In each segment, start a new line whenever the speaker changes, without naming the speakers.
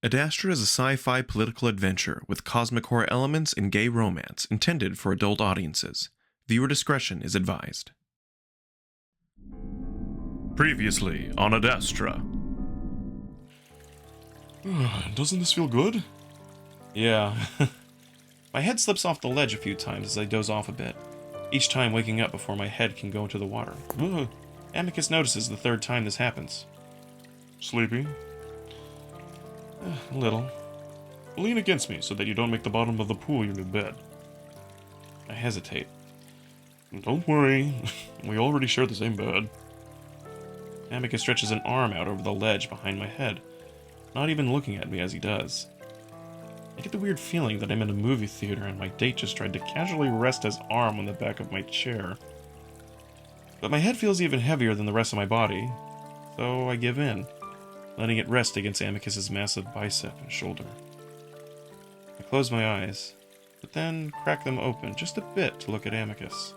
Adastra is a sci-fi political adventure with cosmic horror elements and gay romance intended for adult audiences. Viewer discretion is advised. Previously on Adastra.
Doesn't this feel good?
Yeah. My head slips off the ledge a few times as I doze off a bit, each time waking up before my head can go into the water. Amicus notices the third time this happens.
Sleepy?
A little.
Lean against me so that you don't make the bottom of the pool your new bed.
I hesitate.
Don't worry, we already share the same bed.
Amicus stretches an arm out over the ledge behind my head, not even looking at me as he does. I get the weird feeling that I'm in a movie theater and my date just tried to casually rest his arm on the back of my chair. But my head feels even heavier than the rest of my body, so I give in, letting it rest against Amicus's massive bicep and shoulder. I close my eyes, but then crack them open just a bit to look at Amicus.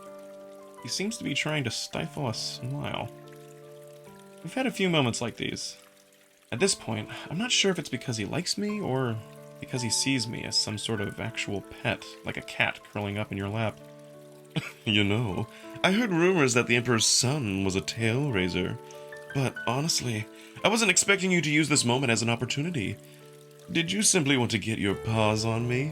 He seems to be trying to stifle a smile. We've had a few moments like these. At this point, I'm not sure if it's because he likes me or because he sees me as some sort of actual pet, like a cat curling up in your lap.
You know, I heard rumors that the Emperor's son was a tail raiser, but honestly, I wasn't expecting you to use this moment as an opportunity. Did you simply want to get your paws on me?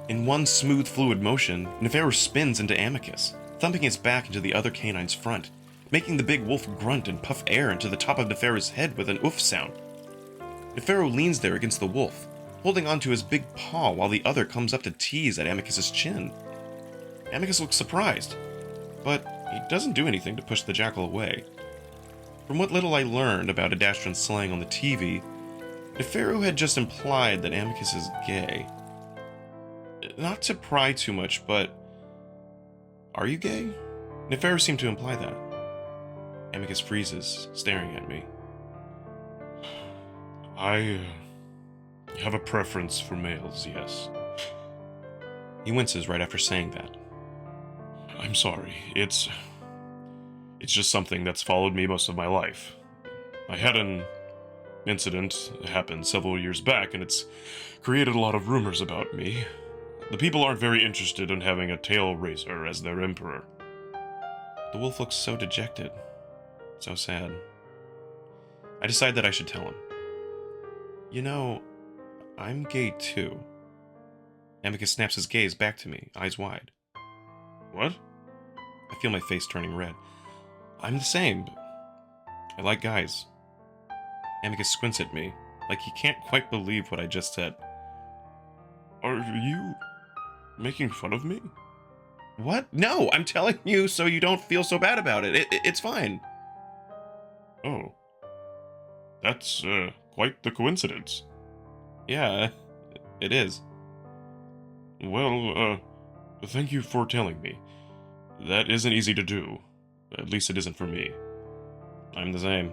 In one smooth, fluid motion, Neferu spins into Amicus, thumping his back into the other canine's front, making the big wolf grunt and puff air into the top of Neferu's head with an oof sound. Neferu leans there against the wolf, holding onto his big paw while the other comes up to tease at Amicus's chin. Amicus looks surprised, but he doesn't do anything to push the jackal away. From what little I learned about Adastran slang on the TV, Neferu had just implied that Amicus is gay. Not to pry too much, but are you gay? Neferu seemed to imply that. Amicus freezes, staring at me.
I have a preference for males, yes.
He winces right after saying that.
I'm sorry, it's just something that's followed me most of my life. I had an incident happen several years back, and it's created a lot of rumors about me. The people aren't very interested in having a tail raiser as their emperor.
The wolf looks so dejected, so sad. I decide that I should tell him. You know, I'm gay too. Amicus snaps his gaze back to me, eyes wide.
What?
I feel my face turning red. I'm the same. I like guys. Amicus squints at me, like he can't quite believe what I just said.
Are you making fun of me?
What? No, I'm telling you so you don't feel so bad about it. It's fine.
Oh. That's, quite the coincidence.
Yeah, it is.
Well, thank you for telling me. That isn't easy to do. At least it isn't for me.
I'm the same.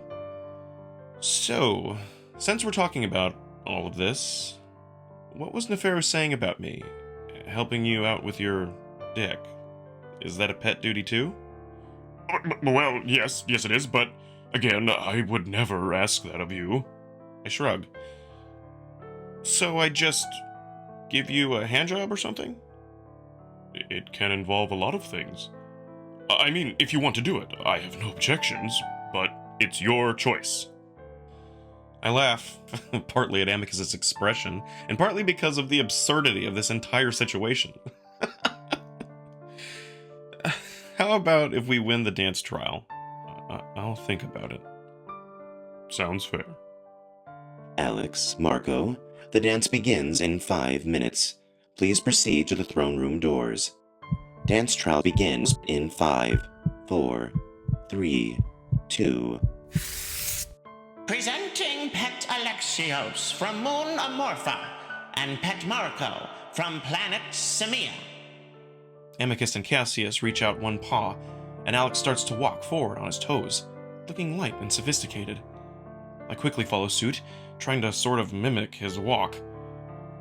So, since we're talking about all of this, what was Neferu saying about me? Helping you out with your dick? Is that a pet duty too?
Well, yes it is, but again, I would never ask that of you.
I shrug. So I just give you a handjob or something?
It can involve a lot of things. I mean, if you want to do it, I have no objections, but it's your choice.
I laugh, partly at Amicus's expression, and partly because of the absurdity of this entire situation. How about if we win the dance trial? I'll think about it.
Sounds fair.
IX, Marco, the dance begins in 5 minutes. Please proceed to the throne room doors. Dance trial begins in 5, 4, 3, 2.
Presenting Pet Alexios from Moon Amorpha and Pet Marco from planet Semia.
Amicus and Cassius reach out one paw, and Alex starts to walk forward on his toes, looking light and sophisticated. I quickly follow suit, trying to sort of mimic his walk.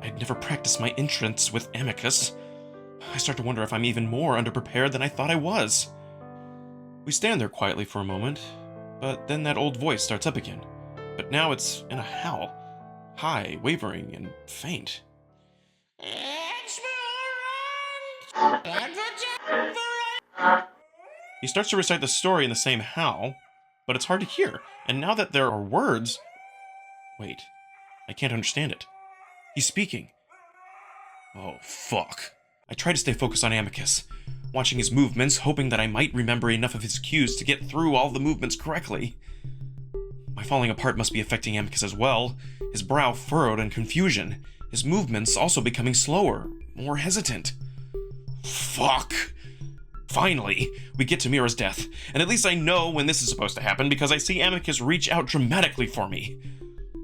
I'd never practiced my entrance with Amicus. I start to wonder if I'm even more underprepared than I thought I was. We stand there quietly for a moment, but then that old voice starts up again. But now it's in a howl. high, wavering, and faint. He starts to recite the story in the same how, but it's hard to hear, and now that there are words... Wait, I can't understand it. He's speaking. Oh, fuck. I try to stay focused on Amicus, watching his movements, hoping that I might remember enough of his cues to get through all the movements correctly. My falling apart must be affecting Amicus as well, his brow furrowed in confusion, his movements also becoming slower, more hesitant. Fuck! Finally, we get to Mira's death, and at least I know when this is supposed to happen because I see Amicus reach out dramatically for me.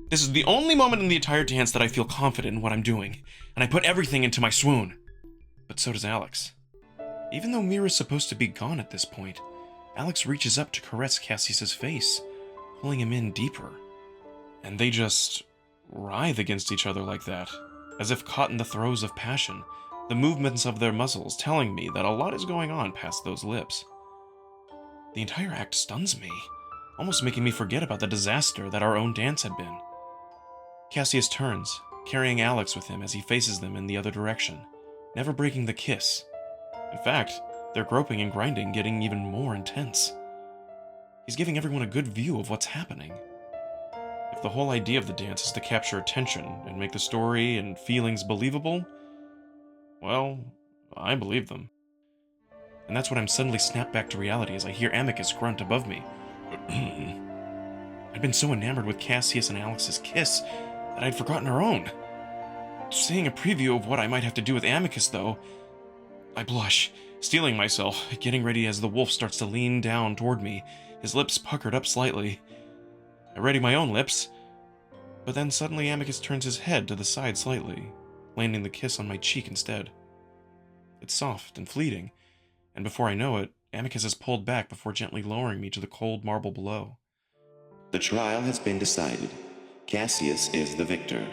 This is the only moment in the entire dance that I feel confident in what I'm doing, and I put everything into my swoon. But so does Alex. Even though Mira's supposed to be gone at this point, Alex reaches up to caress Cassius's face, pulling him in deeper. And they just writhe against each other like that, as if caught in the throes of passion, the movements of their muscles telling me that a lot is going on past those lips. The entire act stuns me, almost making me forget about the disaster that our own dance had been. Cassius turns, carrying Alex with him as he faces them in the other direction, never breaking the kiss. In fact, their groping and grinding getting even more intense. He's giving everyone a good view of what's happening. If the whole idea of the dance is to capture attention and make the story and feelings believable, well, I believe them. And that's when I'm suddenly snapped back to reality as I hear Amicus grunt above me. I'd been so enamored with Cassius and Alex's kiss that I'd forgotten our own. Seeing a preview of what I might have to do with Amicus, though, I blush, steeling myself, getting ready as the wolf starts to lean down toward me, his lips puckered up slightly. I ready my own lips, but then suddenly Amicus turns his head to the side slightly, landing the kiss on my cheek instead. It's soft and fleeting, and before I know it, Amicus is pulled back before gently lowering me to the cold marble below.
The trial has been decided. Cassius is the victor.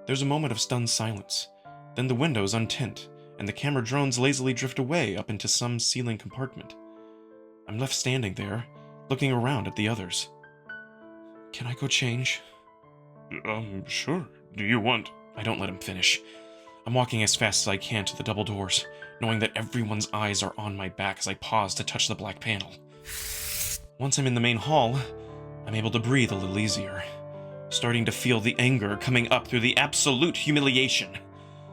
There's a moment of stunned silence. Then the windows untint, and the camera drones lazily drift away up into some ceiling compartment. I'm left standing there, looking around at the others. Can I go change?
Sure. Do you want...
I don't let him finish. I'm walking as fast as I can to the double doors, knowing that everyone's eyes are on my back as I pause to touch the black panel. Once I'm in the main hall, I'm able to breathe a little easier, starting to feel the anger coming up through the absolute humiliation.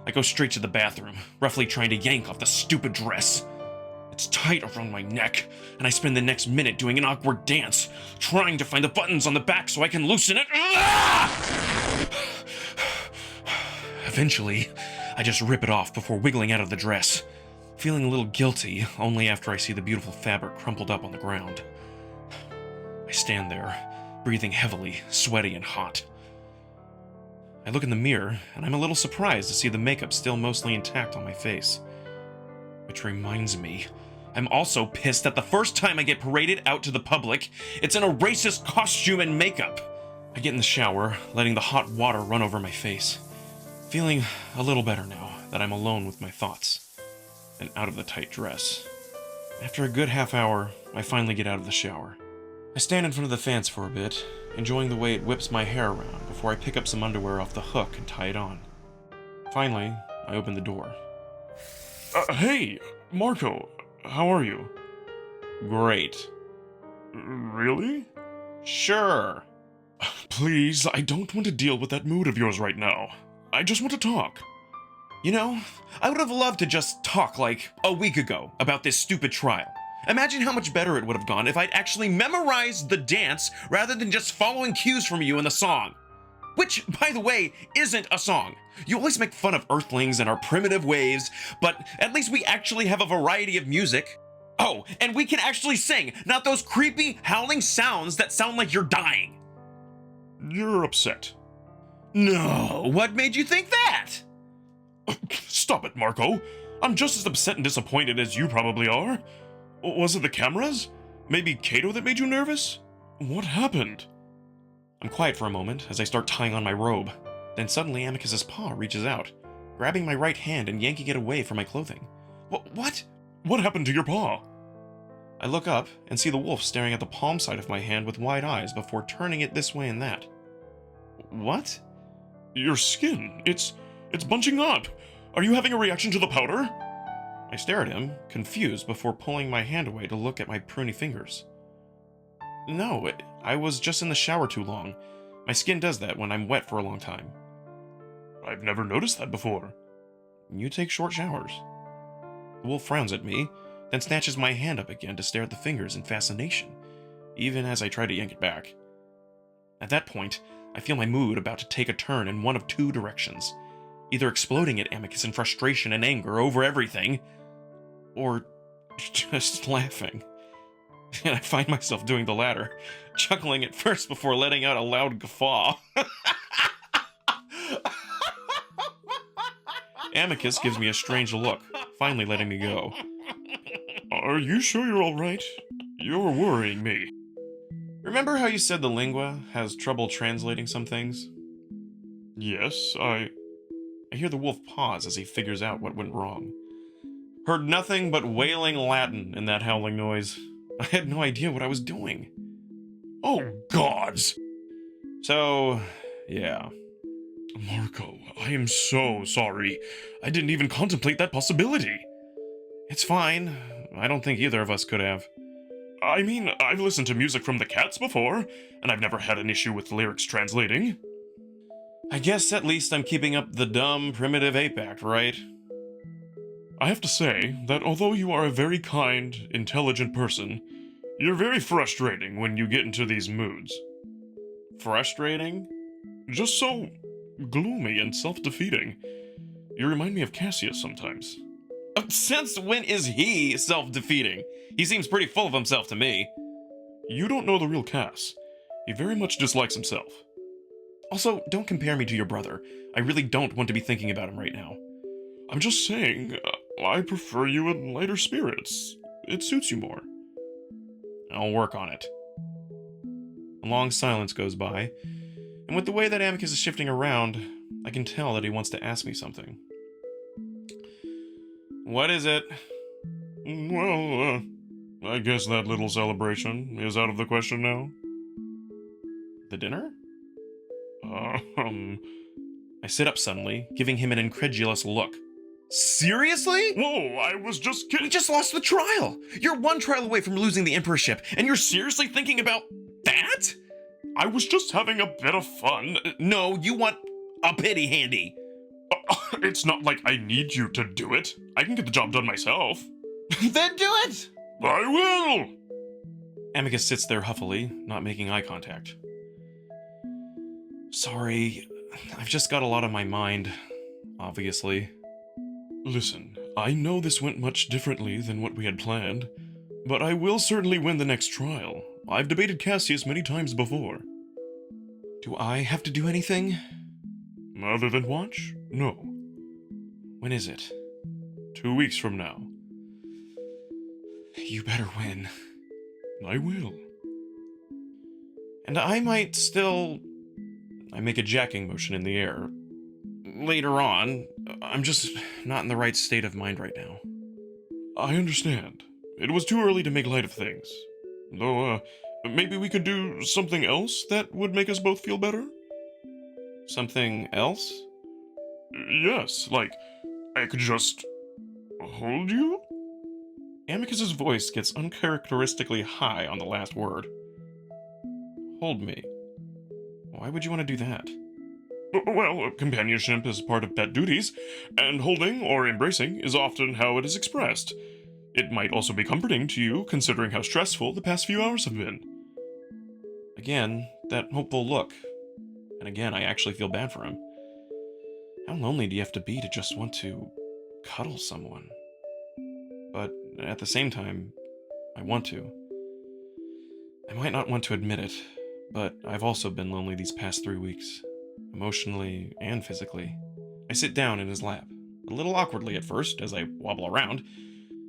I go straight to the bathroom, roughly trying to yank off the stupid dress. It's tight around my neck, and I spend the next minute doing an awkward dance, trying to find the buttons on the back so I can loosen it. Eventually, I just rip it off before wiggling out of the dress, feeling a little guilty only after I see the beautiful fabric crumpled up on the ground. I stand there, breathing heavily, sweaty and hot. I look in the mirror, and I'm a little surprised to see the makeup still mostly intact on my face. Which reminds me, I'm also pissed that the first time I get paraded out to the public, it's in a racist costume and makeup. I get in the shower, letting the hot water run over my face, feeling a little better now that I'm alone with my thoughts, and out of the tight dress. After a good half hour, I finally get out of the shower. I stand in front of the fence for a bit, enjoying the way it whips my hair around before I pick up some underwear off the hook and tie it on. Finally, I open the door.
Hey, Marco, how are you?
Great.
Really?
Sure.
Please, I don't want to deal with that mood of yours right now. I just want to talk.
You know, I would have loved to just talk like a week ago about this stupid trial. Imagine how much better it would have gone if I'd actually memorized the dance rather than just following cues from you in the song. Which, by the way, isn't a song. You always make fun of Earthlings and our primitive ways, but at least we actually have a variety of music. Oh, and we can actually sing, not those creepy, howling sounds that sound like you're dying.
You're upset.
No, what made you think that?
Stop it, Marco. I'm just as upset and disappointed as you probably are. Was it the cameras? Maybe Kato that made you nervous? What happened?
I'm quiet for a moment as I start tying on my robe. Then suddenly Amicus's paw reaches out, grabbing my right hand and yanking it away from my clothing. What?
What happened to your paw?
I look up and see the wolf staring at the palm side of my hand with wide eyes before turning it this way and that. What?
Your skin, it's bunching up. Are you having a reaction to the powder?
I stare at him, confused, before pulling my hand away to look at my pruny fingers. No, I was just in the shower too long. My skin does that when I'm wet for a long time.
I've never noticed that before.
You take short showers. The wolf frowns at me, then snatches my hand up again to stare at the fingers in fascination, even as I try to yank it back. At that point, I feel my mood about to take a turn in one of two directions. Either exploding at Amicus in frustration and anger over everything, or just laughing. And I find myself doing the latter, chuckling at first before letting out a loud guffaw. Amicus gives me a strange look, finally letting me go.
Are you sure you're all right? You're worrying me.
Remember how you said the lingua has trouble translating some things?
Yes,
I hear the wolf pause as he figures out what went wrong. Heard nothing but wailing Latin in that howling noise. I had no idea what I was doing.
Oh, gods!
So, yeah.
Marco, I am so sorry. I didn't even contemplate that possibility.
It's fine. I don't think either of us could have.
I mean, I've listened to music from the Cats before, and I've never had an issue with lyrics translating.
I guess at least I'm keeping up the dumb, primitive ape act, right?
I have to say that although you are a very kind, intelligent person, you're very frustrating when you get into these moods.
Frustrating?
Just so gloomy and self-defeating. You remind me of Cassius sometimes.
Since when is he self-defeating? He seems pretty full of himself to me.
You don't know the real Cass. He very much dislikes himself.
Also, don't compare me to your brother. I really don't want to be thinking about him right now.
I'm just saying, I prefer you in lighter spirits. It suits you more.
I'll work on it. A long silence goes by, and with the way that Amicus is shifting around, I can tell that he wants to ask me something. What is it?
Well, I guess that little celebration is out of the question now.
The dinner? I sit up suddenly, giving him an incredulous look. Seriously?
Whoa, I was just kidding.
We just lost the trial! You're one trial away from losing the emperorship, and you're seriously thinking about that?
I was just having a bit of fun.
No, you want a pity handy.
It's not like I need you to do it. I can get the job done myself.
Then do it!
I will!
Amicus sits there huffily, not making eye contact. Sorry, I've just got a lot on my mind, obviously.
Listen, I know this went much differently than what we had planned, but I will certainly win the next trial. I've debated Cassius many times before.
Do I have to do anything?
Other than watch? No.
When is it?
2 weeks from now.
You better win.
I will.
And I might still... I make a jacking motion in the air. Later on, I'm just not in the right state of mind right now.
I understand. It was too early to make light of things. Though, maybe we could do something else that would make us both feel better?
Something else?
Yes, like, I could just hold you?
Amicus's voice gets uncharacteristically high on the last word. Hold me. Why would you want to do that?
Well, companionship is part of pet duties, and holding or embracing is often how it is expressed. It might also be comforting to you, considering how stressful the past few hours have been.
Again, that hopeful look. And again, I actually feel bad for him. How lonely do you have to be to just want to cuddle someone? But at the same time, I want to. I might not want to admit it, but I've also been lonely these past 3 weeks, emotionally and physically. I sit down in his lap, a little awkwardly at first as I wobble around,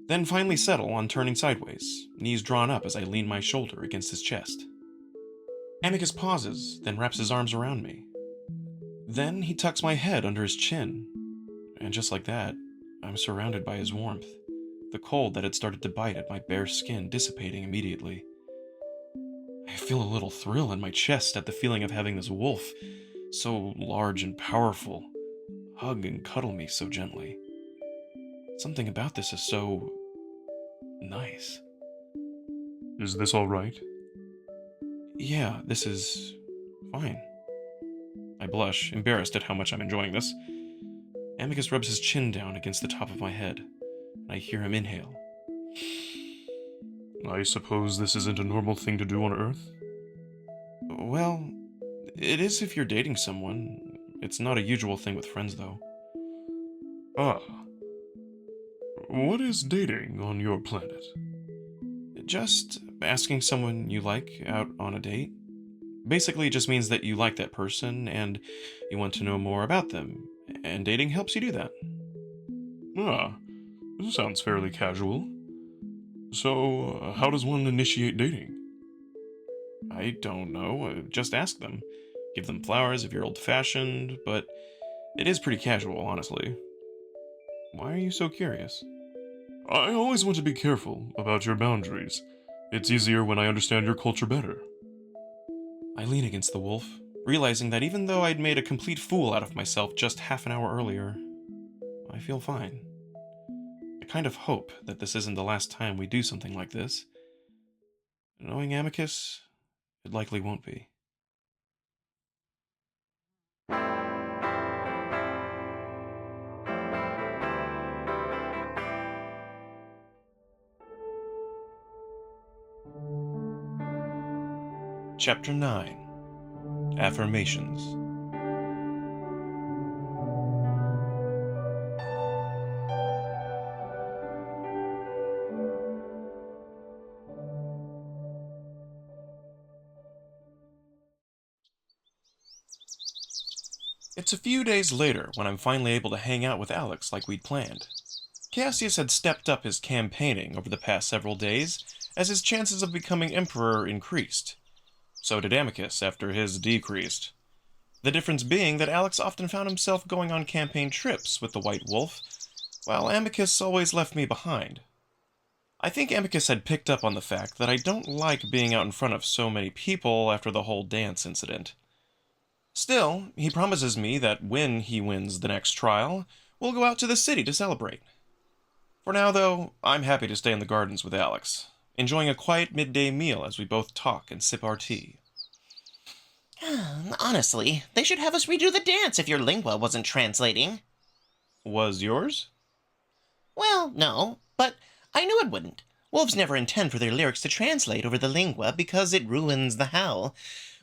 then finally settle on turning sideways, knees drawn up as I lean my shoulder against his chest. Amicus pauses, then wraps his arms around me. Then he tucks my head under his chin, and just like that, I'm surrounded by his warmth, the cold that had started to bite at my bare skin dissipating immediately. I feel a little thrill in my chest at the feeling of having this wolf So large and powerful. Hug and cuddle me so gently. Something about this is so nice.
Is this all right?
Yeah, this is fine. I blush, embarrassed at how much I'm enjoying this. Amicus rubs his chin down against the top of my head, and I hear him inhale.
I suppose this isn't a normal thing to do on Earth?
Well, it is if you're dating someone. It's not a usual thing with friends, though.
Ah. What is dating on your planet?
Just asking someone you like out on a date. Basically, it just means that you like that person and you want to know more about them, and dating helps you do that.
Ah, this sounds fairly casual. So, how does one initiate dating?
I don't know, just ask them. Give them flowers if you're old-fashioned, but it is pretty casual, honestly. Why are you so curious?
I always want to be careful about your boundaries. It's easier when I understand your culture better.
I lean against the wolf, realizing that even though I'd made a complete fool out of myself just half an hour earlier, I feel fine. I kind of hope that this isn't the last time we do something like this. Knowing Amicus, it likely won't be. Chapter 9 Affirmations. It's a few days later when I'm finally able to hang out with Alex like we'd planned. Cassius had stepped up his campaigning over the past several days as his chances of becoming emperor increased. So did Amicus after his decreased. The difference being that Alex often found himself going on campaign trips with the White Wolf, while Amicus always left me behind. I think Amicus had picked up on the fact that I don't like being out in front of so many people after the whole dance incident. Still, he promises me that when he wins the next trial, we'll go out to the city to celebrate. For now, though, I'm happy to stay in the gardens with Alex, enjoying a quiet midday meal as we both talk and sip our tea.
Honestly, they should have us redo the dance if your lingua wasn't translating.
Was yours?
Well, no, but I knew it wouldn't. Wolves never intend for their lyrics to translate over the lingua because it ruins the howl,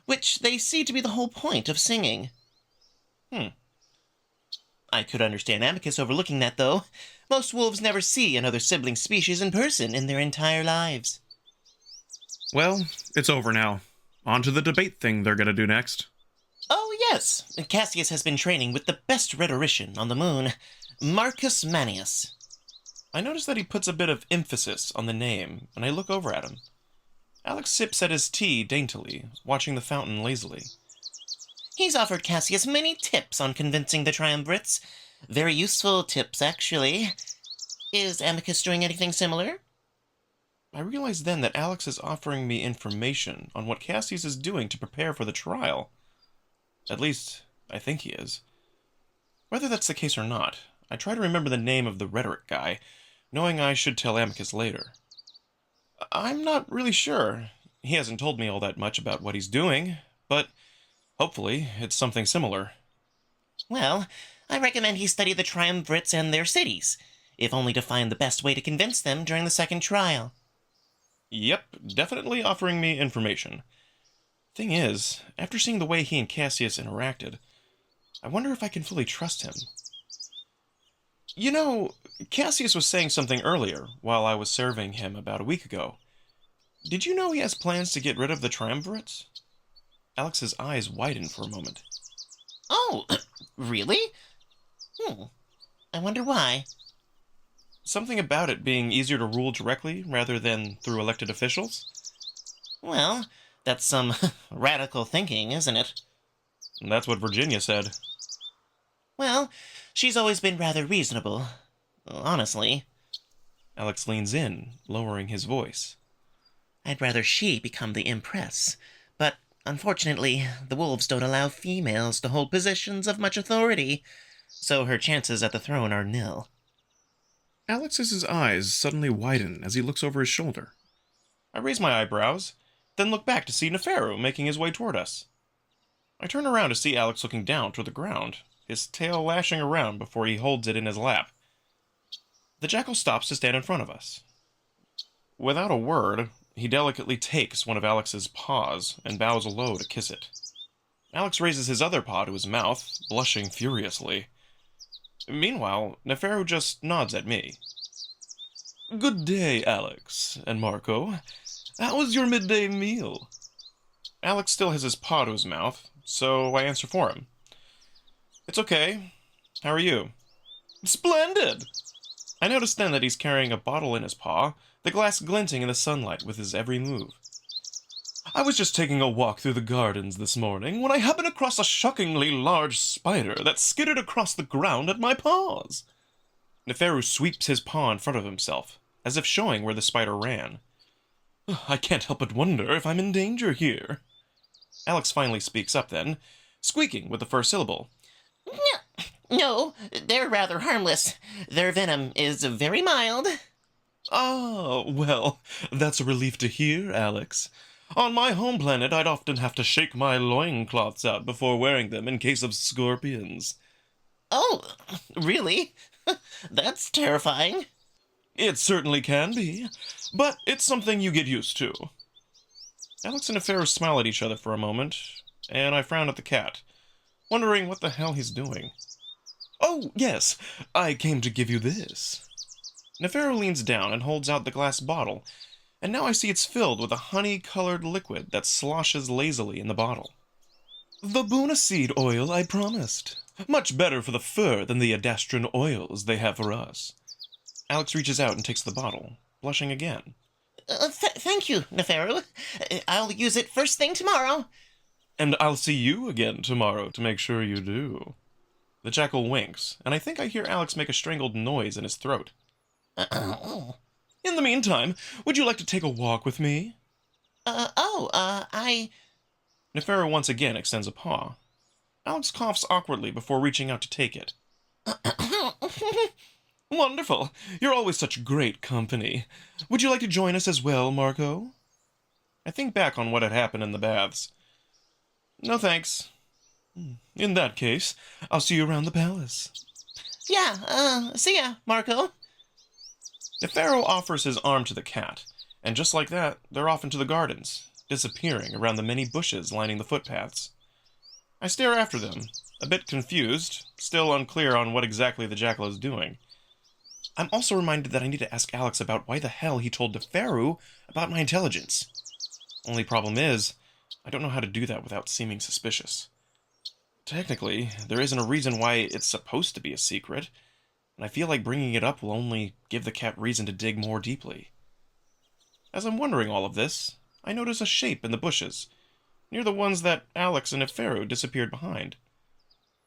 which they see to be the whole point of singing. I could understand Amicus overlooking that, though. Most wolves never see another sibling species in person in their entire lives.
Well, it's over now. On to the debate thing they're gonna do next.
Oh, yes. Cassius has been training with the best rhetorician on the moon, Marcus Manius.
I notice that he puts a bit of emphasis on the name, and I look over at him. Alex sips at his tea daintily, watching the fountain lazily.
He's offered Cassius many tips on convincing the triumvirates. Very useful tips, actually. Is Amicus doing anything similar?
I realize then that Alex is offering me information on what Cassius is doing to prepare for the trial. At least, I think he is. Whether that's the case or not, I try to remember the name of the rhetoric guy, knowing I should tell Amicus later. I'm not really sure. He hasn't told me all that much about what he's doing, but hopefully it's something similar.
Well, I recommend he study the triumvirates and their cities, if only to find the best way to convince them during the second trial.
Yep, definitely offering me information. Thing is, after seeing the way he and Cassius interacted, I wonder if I can fully trust him. You know, Cassius was saying something earlier while I was serving him about a week ago. Did you know he has plans to get rid of the triumvirates? Alex's eyes widened for a moment.
Oh, really? I wonder why.
Something about it being easier to rule directly rather than through elected officials?
Well, that's some radical thinking, isn't it?
That's what Virginia said.
Well, she's always been rather reasonable, honestly.
Alex leans in, lowering his voice.
I'd rather she become the Empress, but Unfortunately, the wolves don't allow females to hold positions of much authority, so her chances at the throne are nil.
Alex's eyes suddenly widen as he looks over his shoulder.
I raise my eyebrows, then look back to see Neferu making his way toward us. I turn around to see Alex looking down toward the ground, his tail lashing around before he holds it in his lap. The jackal stops to stand in front of us. Without a word, he delicately takes one of Alex's paws and bows low to kiss it. Alex raises his other paw to his mouth, blushing furiously. Meanwhile, Neferu just nods at me. "Good day, Alex and Marco. How was your midday meal?" Alex still has his paw to his mouth, so I answer for him. "It's okay. How are you?" "Splendid!" I notice then that he's carrying a bottle in his paw, the glass glinting in the sunlight with his every move. "I was just taking a walk through the gardens this morning when I happened across a shockingly large spider that skidded across the ground at my paws." Neferu sweeps his paw in front of himself, as if showing where the spider ran. "I can't help but wonder if I'm in danger here." Alex finally speaks up then, squeaking with the first syllable.
No, they're rather harmless. Their venom is very mild.
"Ah, well, that's a relief to hear, Alex. On my home planet, I'd often have to shake my loincloths out before wearing them in case of scorpions."
Oh, really? That's terrifying.
"It certainly can be, but it's something you get used to." Alex and Neferu smile at each other for a moment, and I frown at the cat, wondering what the hell he's doing. "Oh, yes, I came to give you this." Neferu leans down and holds out the glass bottle, and now I see it's filled with a honey-colored liquid that sloshes lazily in the bottle. "The Buna seed oil I promised. Much better for the fur than the Adastran oils they have for us." Alex reaches out and takes the bottle, blushing again.
Thank you, Neferu. I'll use it first thing tomorrow.
"And I'll see you again tomorrow to make sure you do." The jackal winks, and I think I hear Alex make a strangled noise in his throat. "In the meantime, would you like to take a walk with me?" Neferu once again extends a paw. Alex coughs awkwardly before reaching out to take it. "Wonderful. You're always such great company. Would you like to join us as well, Marco?" I think back on what had happened in the baths. "No thanks. In that case, I'll see you around the palace."
Yeah, see ya, Marco.
Neferu offers his arm to the cat, and just like that, they're off into the gardens, disappearing around the many bushes lining the footpaths. I stare after them, a bit confused, still unclear on what exactly the jackal is doing. I'm also reminded that I need to ask Alex about why the hell he told Neferu about my intelligence. Only problem is, I don't know how to do that without seeming suspicious. Technically, there isn't a reason why it's supposed to be a secret, and I feel like bringing it up will only give the cat reason to dig more deeply. As I'm wondering all of this, I notice a shape in the bushes, near the ones that Alex and Neferu disappeared behind.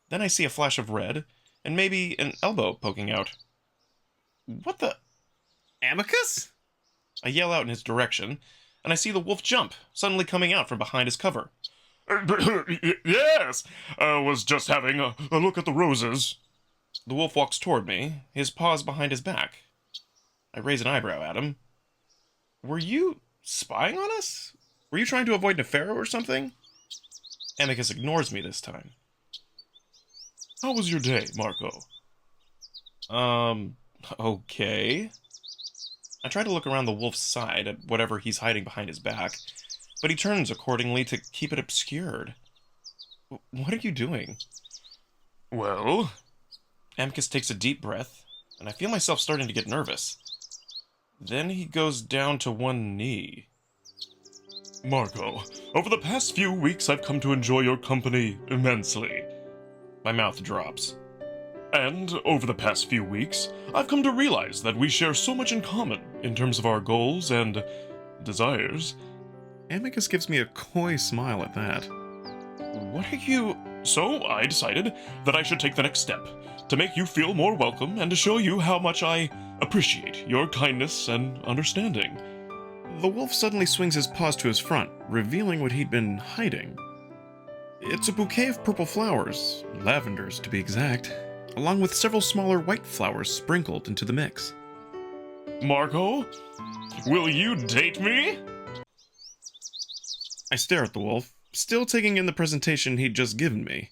Then I see a flash of red, and maybe an elbow poking out. "What the—"
Amicus?
I yell out in his direction, and I see the wolf jump, suddenly coming out from behind his cover. "Yes, I was just having a look at the roses." The wolf walks toward me, his paws behind his back. I raise an eyebrow at him. "Were you spying on us? Were you trying to avoid Neferu or something?" Amicus ignores me this time. "How was your day, Marco?" Okay. I try to look around the wolf's side at whatever he's hiding behind his back, but he turns accordingly to keep it obscured. "What are you doing?" "Well..." Amicus takes a deep breath, and I feel myself starting to get nervous. Then he goes down to one knee. "Marco, over the past few weeks I've come to enjoy your company immensely." My mouth drops. "And over the past few weeks, I've come to realize that we share so much in common in terms of our goals and desires."
Amicus gives me a coy smile at that.
"What are you—" "So I decided that I should take the next step, to make you feel more welcome and to show you how much I appreciate your kindness and understanding. The wolf suddenly swings his paws to his front, revealing what he'd been hiding. It's a bouquet of purple flowers, lavenders to be exact, along with several smaller white flowers sprinkled into the mix.
Marco, will you date me?
I stare at the wolf, still taking in the presentation he'd just given me.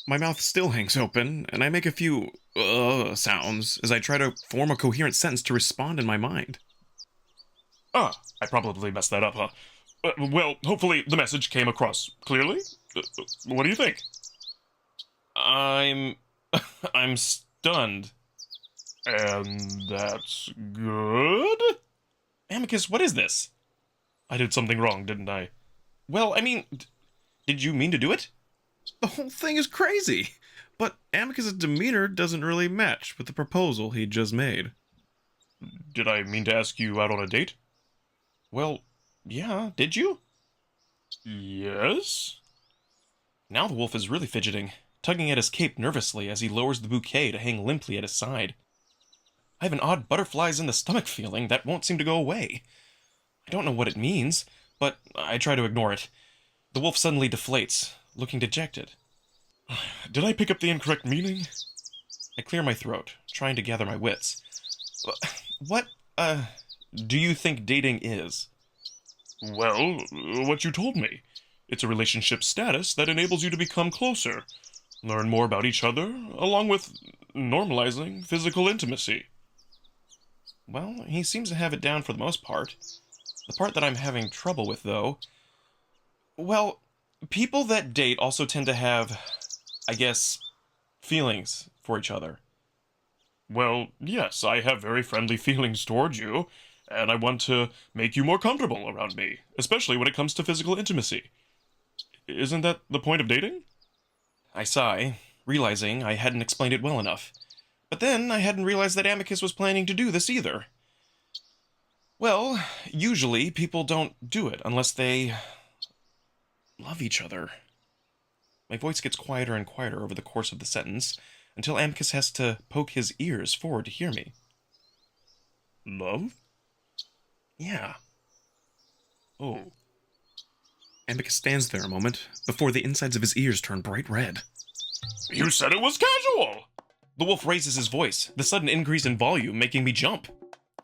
My mouth still hangs open, and I make a few sounds as I try to form a coherent sentence to respond in my mind.
Ah, I probably messed that up, huh? Well, hopefully the message came across clearly. What do you think?
I'm stunned.
And that's good?
Amicus, what is this?
I did something wrong, didn't I?
Well, I mean, did you mean to do it? The whole thing is crazy, but Amicus's demeanor doesn't really match with the proposal he'd just made.
Did I mean to ask you out on a date?
Well, yeah, did you?
Yes?
Now the wolf is really fidgeting, tugging at his cape nervously as he lowers the bouquet to hang limply at his side. I have an odd butterflies in the stomach feeling that won't seem to go away. I don't know what it means, but I try to ignore it. The wolf suddenly deflates, looking dejected.
Did I pick up the incorrect meaning?
I clear my throat, trying to gather my wits. What, do you think dating is?
Well, what you told me. It's a relationship status that enables you to become closer, learn more about each other, along with normalizing physical intimacy.
Well, he seems to have it down for the most part. The part that I'm having trouble with, though... Well, people that date also tend to have, I guess, feelings for each other.
Well, yes, I have very friendly feelings towards you, and I want to make you more comfortable around me, especially when it comes to physical intimacy. Isn't that the point of dating?
I sigh, realizing I hadn't explained it well enough. But then I hadn't realized that Amicus was planning to do this either. Well, usually people don't do it unless they love each other. My voice gets quieter and quieter over the course of the sentence, until Amicus has to poke his ears forward to hear me.
Love?
Yeah.
Oh.
Amicus stands there a moment, before the insides of his ears turn bright red.
You said it was casual!
The wolf raises his voice, the sudden increase in volume making me jump.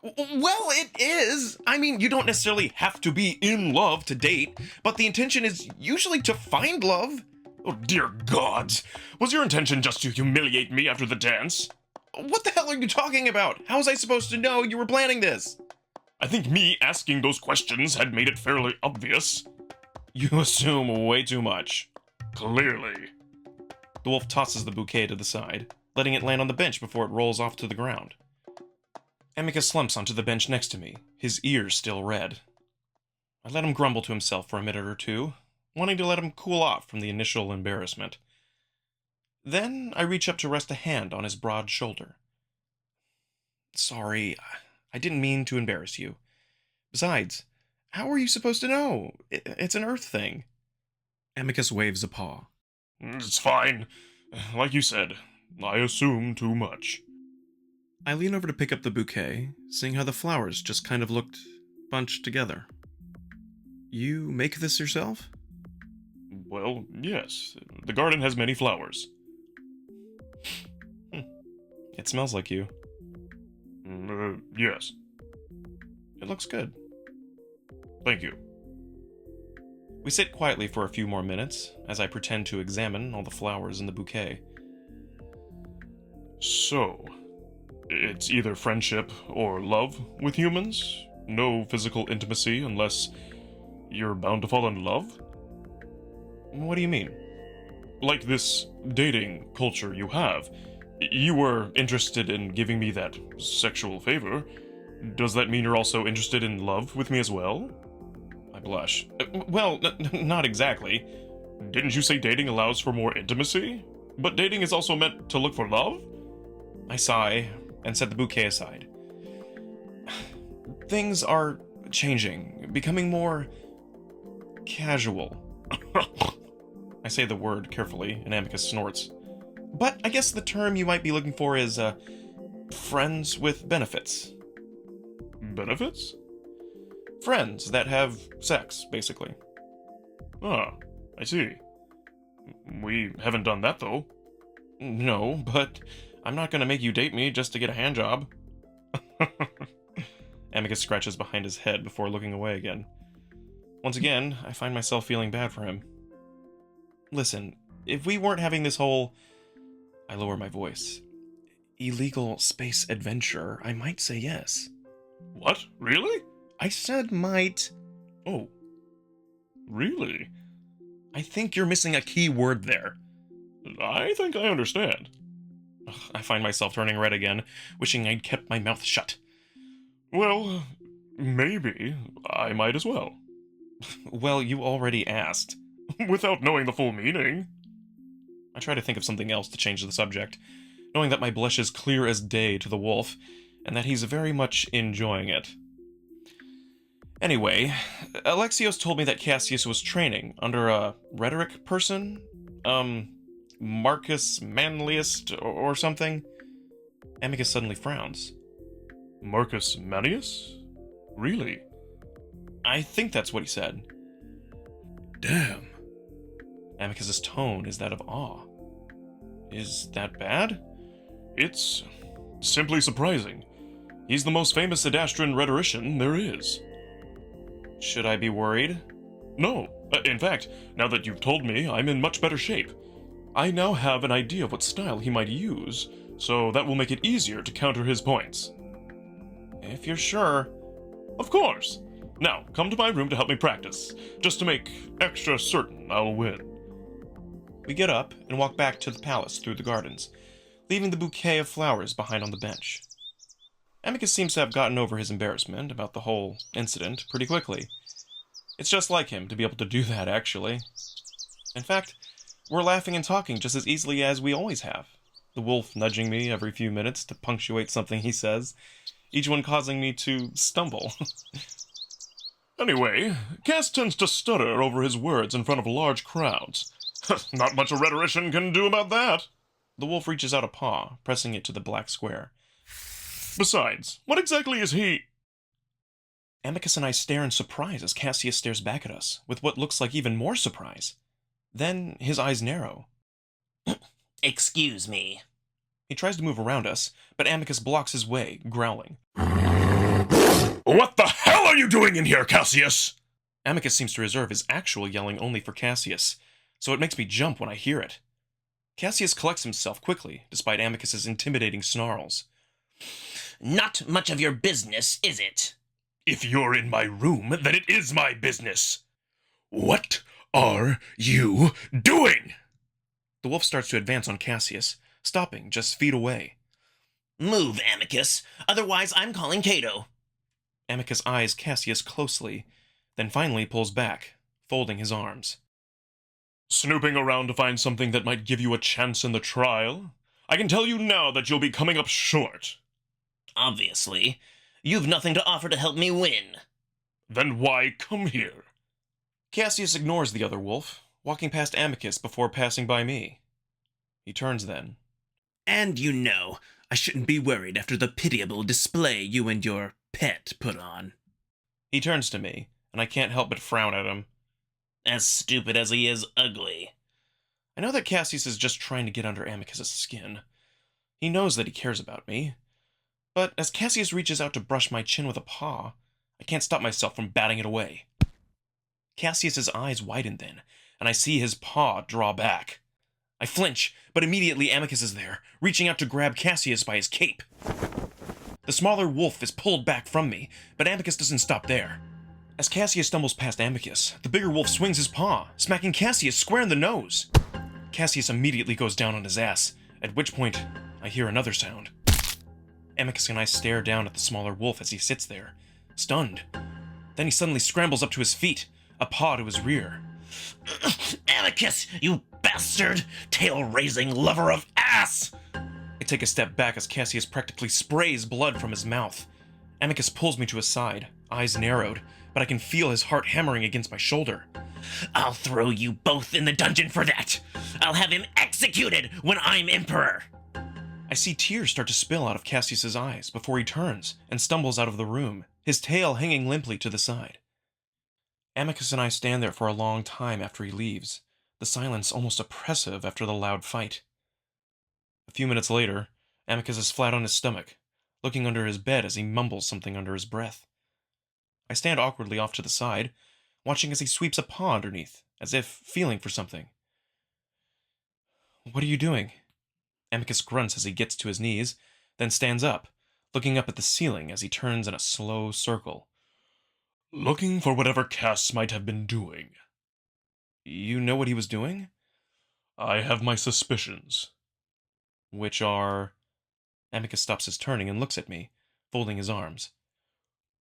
Well, it is. I mean, you don't necessarily have to be in love to date, but the intention is usually to find love.
Oh, dear gods! Was your intention just to humiliate me after the dance?
What the hell are you talking about? How was I supposed to know you were planning this?
I think me asking those questions had made it fairly obvious.
You assume way too much.
Clearly.
The wolf tosses the bouquet to the side, letting it land on the bench before it rolls off to the ground. Amicus slumps onto the bench next to me, his ears still red. I let him grumble to himself for a minute or two, wanting to let him cool off from the initial embarrassment. Then I reach up to rest a hand on his broad shoulder. Sorry, I didn't mean to embarrass you. Besides, how are you supposed to know? It's an Earth thing. Amicus waves a paw.
It's fine. Like you said, I assume too much.
I lean over to pick up the bouquet, seeing how the flowers just kind of looked bunched together. You make this yourself?
Well, yes. The garden has many flowers.
It smells like you.
Yes.
It looks good.
Thank you.
We sit quietly for a few more minutes, as I pretend to examine all the flowers in the bouquet.
So, it's either friendship or love with humans? No physical intimacy unless you're bound to fall in love?
What do you mean?
Like this dating culture you have. You were interested in giving me that sexual favor. Does that mean you're also interested in love with me as well?
I blush. Well, not exactly.
Didn't you say dating allows for more intimacy? But dating is also meant to look for love?
I sigh and set the bouquet aside. Things are changing, becoming more casual. I say the word carefully, and Amicus snorts. But I guess the term you might be looking for is, friends with benefits.
Benefits?
Friends that have sex, basically.
Ah, I see. We haven't done that, though.
No, but I'm not gonna make you date me just to get a handjob. Amicus scratches behind his head before looking away again. Once again, I find myself feeling bad for him. Listen, if we weren't having this whole... I lower my voice. Illegal space adventure, I might say yes.
What? Really?
I said might.
Oh. Really?
I think you're missing a key word there.
I think I understand.
Ugh, I find myself turning red again, wishing I'd kept my mouth shut.
Well, maybe I might as well.
Well, you already asked.
Without knowing the full meaning.
I try to think of something else to change the subject, knowing that my blush is clear as day to the wolf, and that he's very much enjoying it. Anyway, Alexios told me that Cassius was training under a rhetoric person? Marcus Manlius or something? Amicus suddenly frowns.
Marcus Manius? Really?
I think that's what he said.
Damn.
Amicus's tone is that of awe. Is that bad?
It's simply surprising. He's the most famous Adastran rhetorician there is.
Should I be worried?
No. In fact, now that you've told me, I'm in much better shape. I now have an idea of what style he might use, so that will make it easier to counter his points.
If you're sure.
Of course. Now, come to my room to help me practice, just to make extra certain I'll win.
We get up and walk back to the palace through the gardens, leaving the bouquet of flowers behind on the bench. Amicus seems to have gotten over his embarrassment about the whole incident pretty quickly. It's just like him to be able to do that, actually. In fact, we're laughing and talking just as easily as we always have, the wolf nudging me every few minutes to punctuate something he says, each one causing me to stumble.
Anyway, Cass tends to stutter over his words in front of large crowds. Not much a rhetorician can do about that.
The wolf reaches out a paw, pressing it to the black square.
Besides, what exactly is he...
Amicus and I stare in surprise as Cassius stares back at us, with what looks like even more surprise. Then his eyes narrow.
Excuse me.
He tries to move around us, but Amicus blocks his way, growling.
What the hell are you doing in here, Cassius?
Amicus seems to reserve his actual yelling only for Cassius, so it makes me jump when I hear it. Cassius collects himself quickly, despite Amicus's intimidating snarls.
Not much of your business, is it?
If you're in my room, then it is my business. What are you doing?
The wolf starts to advance on Cassius, stopping just feet away.
Move, Amicus, otherwise I'm calling Cato.
Amicus eyes Cassius closely, then finally pulls back, folding his arms.
Snooping around to find something that might give you a chance in the trial? I can tell you now that you'll be coming up short.
Obviously. You've nothing to offer to help me win.
Then why come here?
Cassius ignores the other wolf, walking past Amicus before passing by me. He turns then.
And you know, I shouldn't be worried after the pitiable display you and your pet put on.
He turns to me, and I can't help but frown at him.
As stupid as he is ugly.
I know that Cassius is just trying to get under Amicus's skin. He knows that he cares about me. But as Cassius reaches out to brush my chin with a paw, I can't stop myself from batting it away. Cassius's eyes widen then, and I see his paw draw back. I flinch, but immediately Amicus is there, reaching out to grab Cassius by his cape. The smaller wolf is pulled back from me, but Amicus doesn't stop there. As Cassius stumbles past Amicus, the bigger wolf swings his paw, smacking Cassius square in the nose. Cassius immediately goes down on his ass, at which point I hear another sound. Amicus and I stare down at the smaller wolf as he sits there, stunned. Then he suddenly scrambles up to his feet, a paw to his rear.
Amicus, you bastard! Tail-raising lover of ass!
I take a step back as Cassius practically sprays blood from his mouth. Amicus pulls me to his side, eyes narrowed, but I can feel his heart hammering against my shoulder.
I'll throw you both in the dungeon for that! I'll have him executed when I'm emperor!
I see tears start to spill out of Cassius's eyes before he turns and stumbles out of the room. his tail hanging limply to the side. Amicus and I stand there for a long time after he leaves, the silence almost oppressive after the loud fight. A few minutes later, Amicus is flat on his stomach, looking under his bed as he mumbles something under his breath. I stand awkwardly off to the side, watching as he sweeps a paw underneath, as if feeling for something. "What are you doing?" Amicus grunts as he gets to his knees, then stands up, looking up at the ceiling as he turns in a slow circle.
Looking for whatever Cass might have been doing.
"You know what he was doing?"
I have my suspicions.
"Which are—" Amicus stops his turning and looks at me, folding his arms.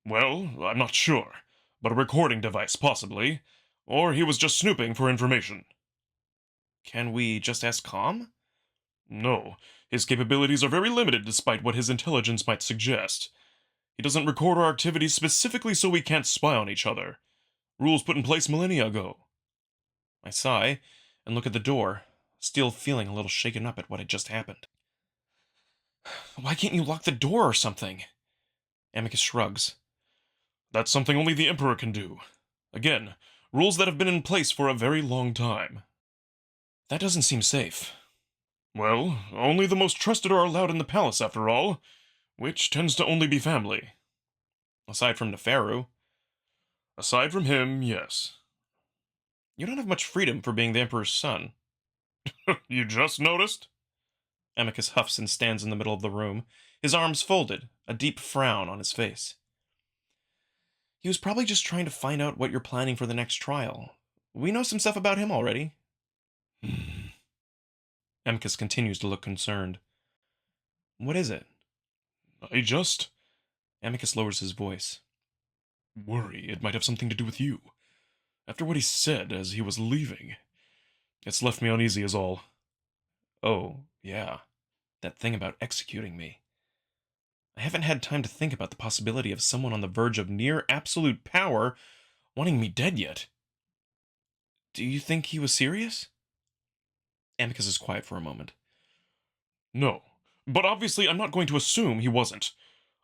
Well, I'm not sure, but a recording device possibly, or he was just snooping for information.
"Can we just ask Calm?"
No, his capabilities are very limited despite what his intelligence might suggest. He doesn't record our activities specifically so we can't spy on each other. Rules put in place millennia ago.
I sigh and look at the door, still feeling a little shaken up at what had just happened. "Why can't you lock the door or something?" Amicus shrugs.
That's something only the Emperor can do. Again, rules that have been in place for a very long time.
"That doesn't seem safe."
Well, only the most trusted are allowed in the palace after all, which tends to only be family.
"Aside from Neferu."
Aside from him, yes.
"You don't have much freedom for being the Emperor's son."
You just noticed?
Amicus huffs and stands in the middle of the room, his arms folded, a deep frown on his face. "He was probably just trying to find out what you're planning for the next trial. We know some stuff about him already." Amicus continues to look concerned. "What is it?"
I just
Amicus lowers his voice.
worry it might have something to do with you. After what he said as he was leaving, it's left me uneasy is all.
"Oh, yeah. That thing about executing me. I haven't had time to think about the possibility of someone on the verge of near absolute power wanting me dead yet. Do you think he was serious?" Amicus is quiet for a moment.
No, but obviously I'm not going to assume he wasn't.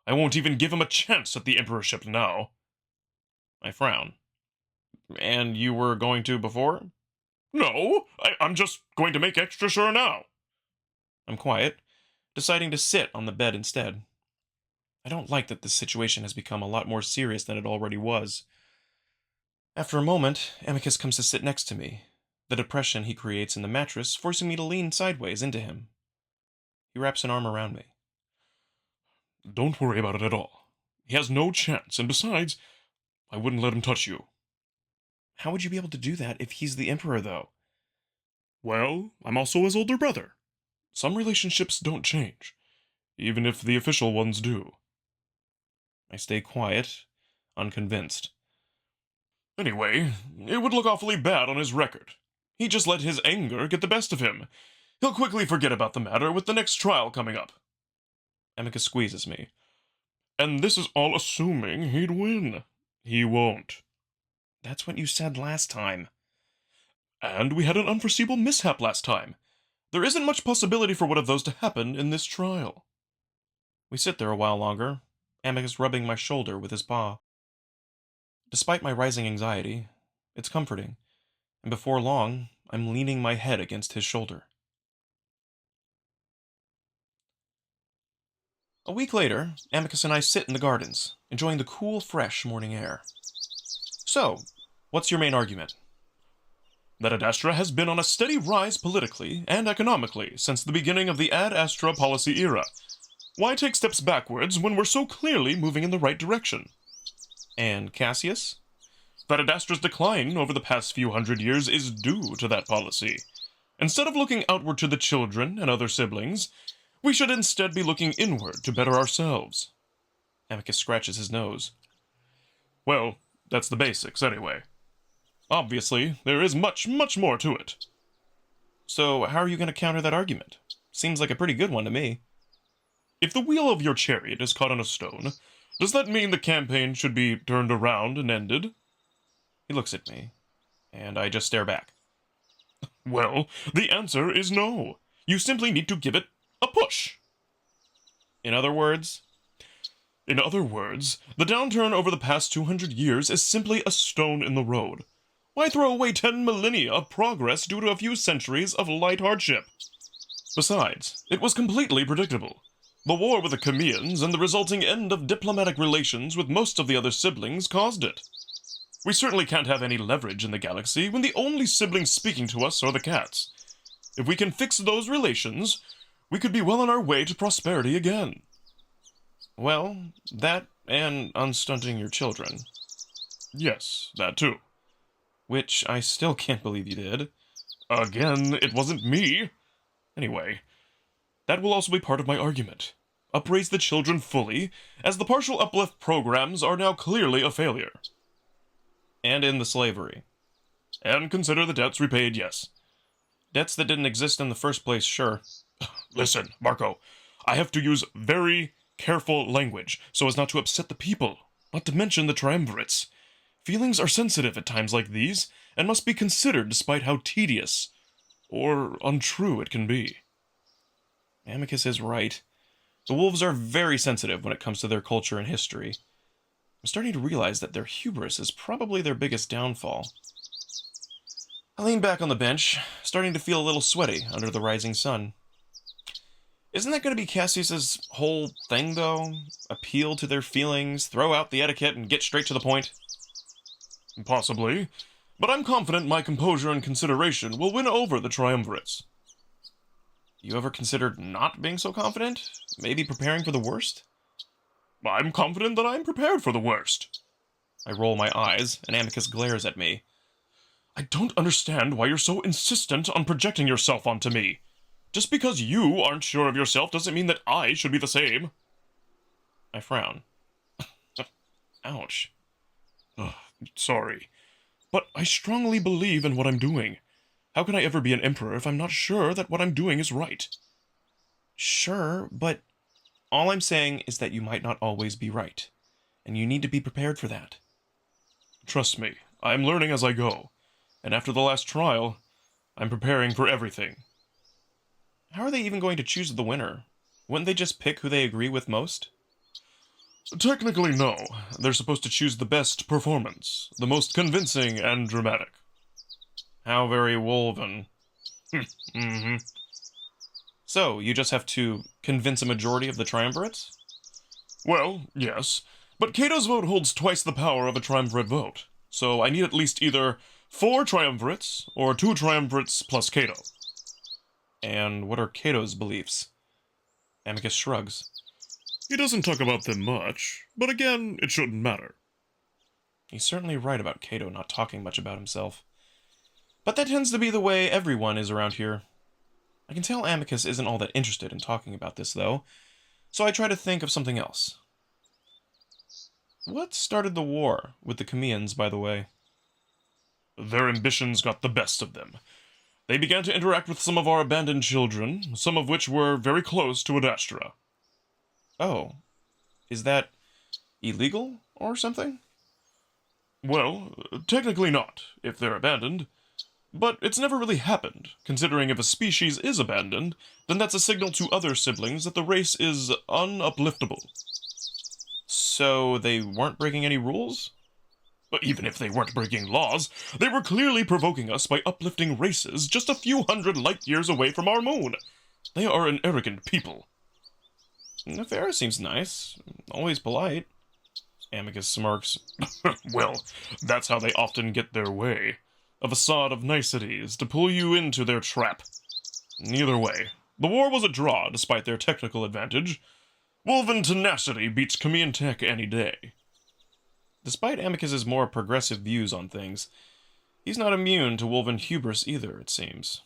I won't even give him a chance at the emperorship now.
I frown. "And you were going to before?"
No, I'm just going to make extra sure now.
I'm quiet, deciding to sit on the bed instead. I don't like that this situation has become a lot more serious than it already was. After a moment, Amicus comes to sit next to me, the depression he creates in the mattress forcing me to lean sideways into him. He wraps an arm around me.
Don't worry about it at all. He has no chance, and besides, I wouldn't let him touch you.
How would you be able to do that if he's the Emperor, though?
Well, I'm also his older brother. Some relationships don't change, even if the official ones do.
I stay quiet, unconvinced.
Anyway, it would look awfully bad on his record. He just let his anger get the best of him. He'll quickly forget about the matter with the next trial coming up.
Amicus squeezes me.
And this is all assuming he'd win. He won't.
That's what you said last time.
And we had an unforeseeable mishap last time. There isn't much possibility for one of those to happen in this trial.
We sit there a while longer, Amicus rubbing my shoulder with his paw. Despite my rising anxiety, it's comforting, and before long, I'm leaning my head against his shoulder. A week later, Amicus and I sit in the gardens, enjoying the cool, fresh morning air. "So, what's your main argument?"
That Adastra has been on a steady rise politically and economically since the beginning of the Ad Astra policy era. Why take steps backwards when we're so clearly moving in the right direction?
And Cassius?
That Adastra's decline over the past few hundred years is due to that policy. Instead of looking outward to the children and other siblings, we should instead be looking inward to better ourselves.
Amicus scratches his nose.
Well, that's the basics anyway. Obviously, there is much, much more to it.
So, how are you going to counter that argument? Seems like a pretty good one to me.
If the wheel of your chariot is caught on a stone, does that mean the campaign should be turned around and ended?
He looks at me, and I just stare back.
Well, the answer is no. You simply need to give it a push.
In other words?
In other words, the downturn over the past 200 years is simply a stone in the road. Why throw away 10 millennia of progress due to a few centuries of light hardship? Besides, it was completely predictable. The war with the Chemians and the resulting end of diplomatic relations with most of the other siblings caused it. We certainly can't have any leverage in the galaxy when the only siblings speaking to us are the cats. If we can fix those relations, we could be well on our way to prosperity again.
Well, that and unstunting your children.
Yes, that too.
Which I still can't believe you did.
Again, it wasn't me. Anyway, that will also be part of my argument. Upraise the children fully, as the partial uplift programs are now clearly a failure.
And in the slavery.
And consider the debts repaid, yes.
Debts that didn't exist in the first place, sure.
Listen, Marco, I have to use very careful language so as not to upset the people, not to mention the triumvirates. Feelings are sensitive at times like these, and must be considered despite how tedious or untrue it can be.
Amicus is right. The wolves are very sensitive when it comes to their culture and history. I'm starting to realize that their hubris is probably their biggest downfall. I lean back on the bench, starting to feel a little sweaty under the rising sun. Isn't that going to be Cassius's whole thing, though? Appeal to their feelings, throw out the etiquette, and get straight to the point?
Possibly, but I'm confident my composure and consideration will win over the triumvirates.
You ever considered not being so confident? Maybe preparing for the worst?
I'm confident that I'm prepared for the worst.
I roll my eyes, and Amicus glares at me.
I don't understand why you're so insistent on projecting yourself onto me. Just because you aren't sure of yourself doesn't mean that I should be the same.
I frown. Ouch.
Sorry, but I strongly believe in what I'm doing. How can I ever be an emperor if I'm not sure that what I'm doing is right?
Sure, but all I'm saying is that you might not always be right, and you need to be prepared for that.
Trust me, I'm learning as I go, and after the last trial, I'm preparing for everything.
How are they even going to choose the winner? Wouldn't they just pick who they agree with most?
Technically, no. They're supposed to choose the best performance, the most convincing and dramatic.
How very woven.
Mm-hmm.
So, you just have to convince a majority of the triumvirates?
Well, yes, but Cato's vote holds twice the power of a triumvirate vote, so I need at least either 4 triumvirates or 2 triumvirates plus Cato.
And what are Cato's beliefs? Amicus shrugs.
He doesn't talk about them much, but again, it shouldn't matter.
He's certainly right about Cato not talking much about himself. But that tends to be the way everyone is around here. I can tell Amicus isn't all that interested in talking about this, though, so I try to think of something else. What started the war with the Chemians, by the way?
Their ambitions got the best of them. They began to interact with some of our abandoned children, some of which were very close to Adastra.
Oh, is that illegal or something?
Well, technically not, if they're abandoned. But it's never really happened, considering if a species is abandoned, then that's a signal to other siblings that the race is unupliftable.
So they weren't breaking any rules?
But even if they weren't breaking laws, they were clearly provoking us by uplifting races just a few hundred light years away from our moon. They are an arrogant people.
Neferu seems nice, always polite. Amicus smirks.
Well, that's how they often get their way. A facade of niceties to pull you into their trap. Either way, the war was a draw despite their technical advantage. Wolven tenacity beats Chemian tech any day.
Despite Amicus's more progressive views on things, he's not immune to Wolven hubris either, it seems.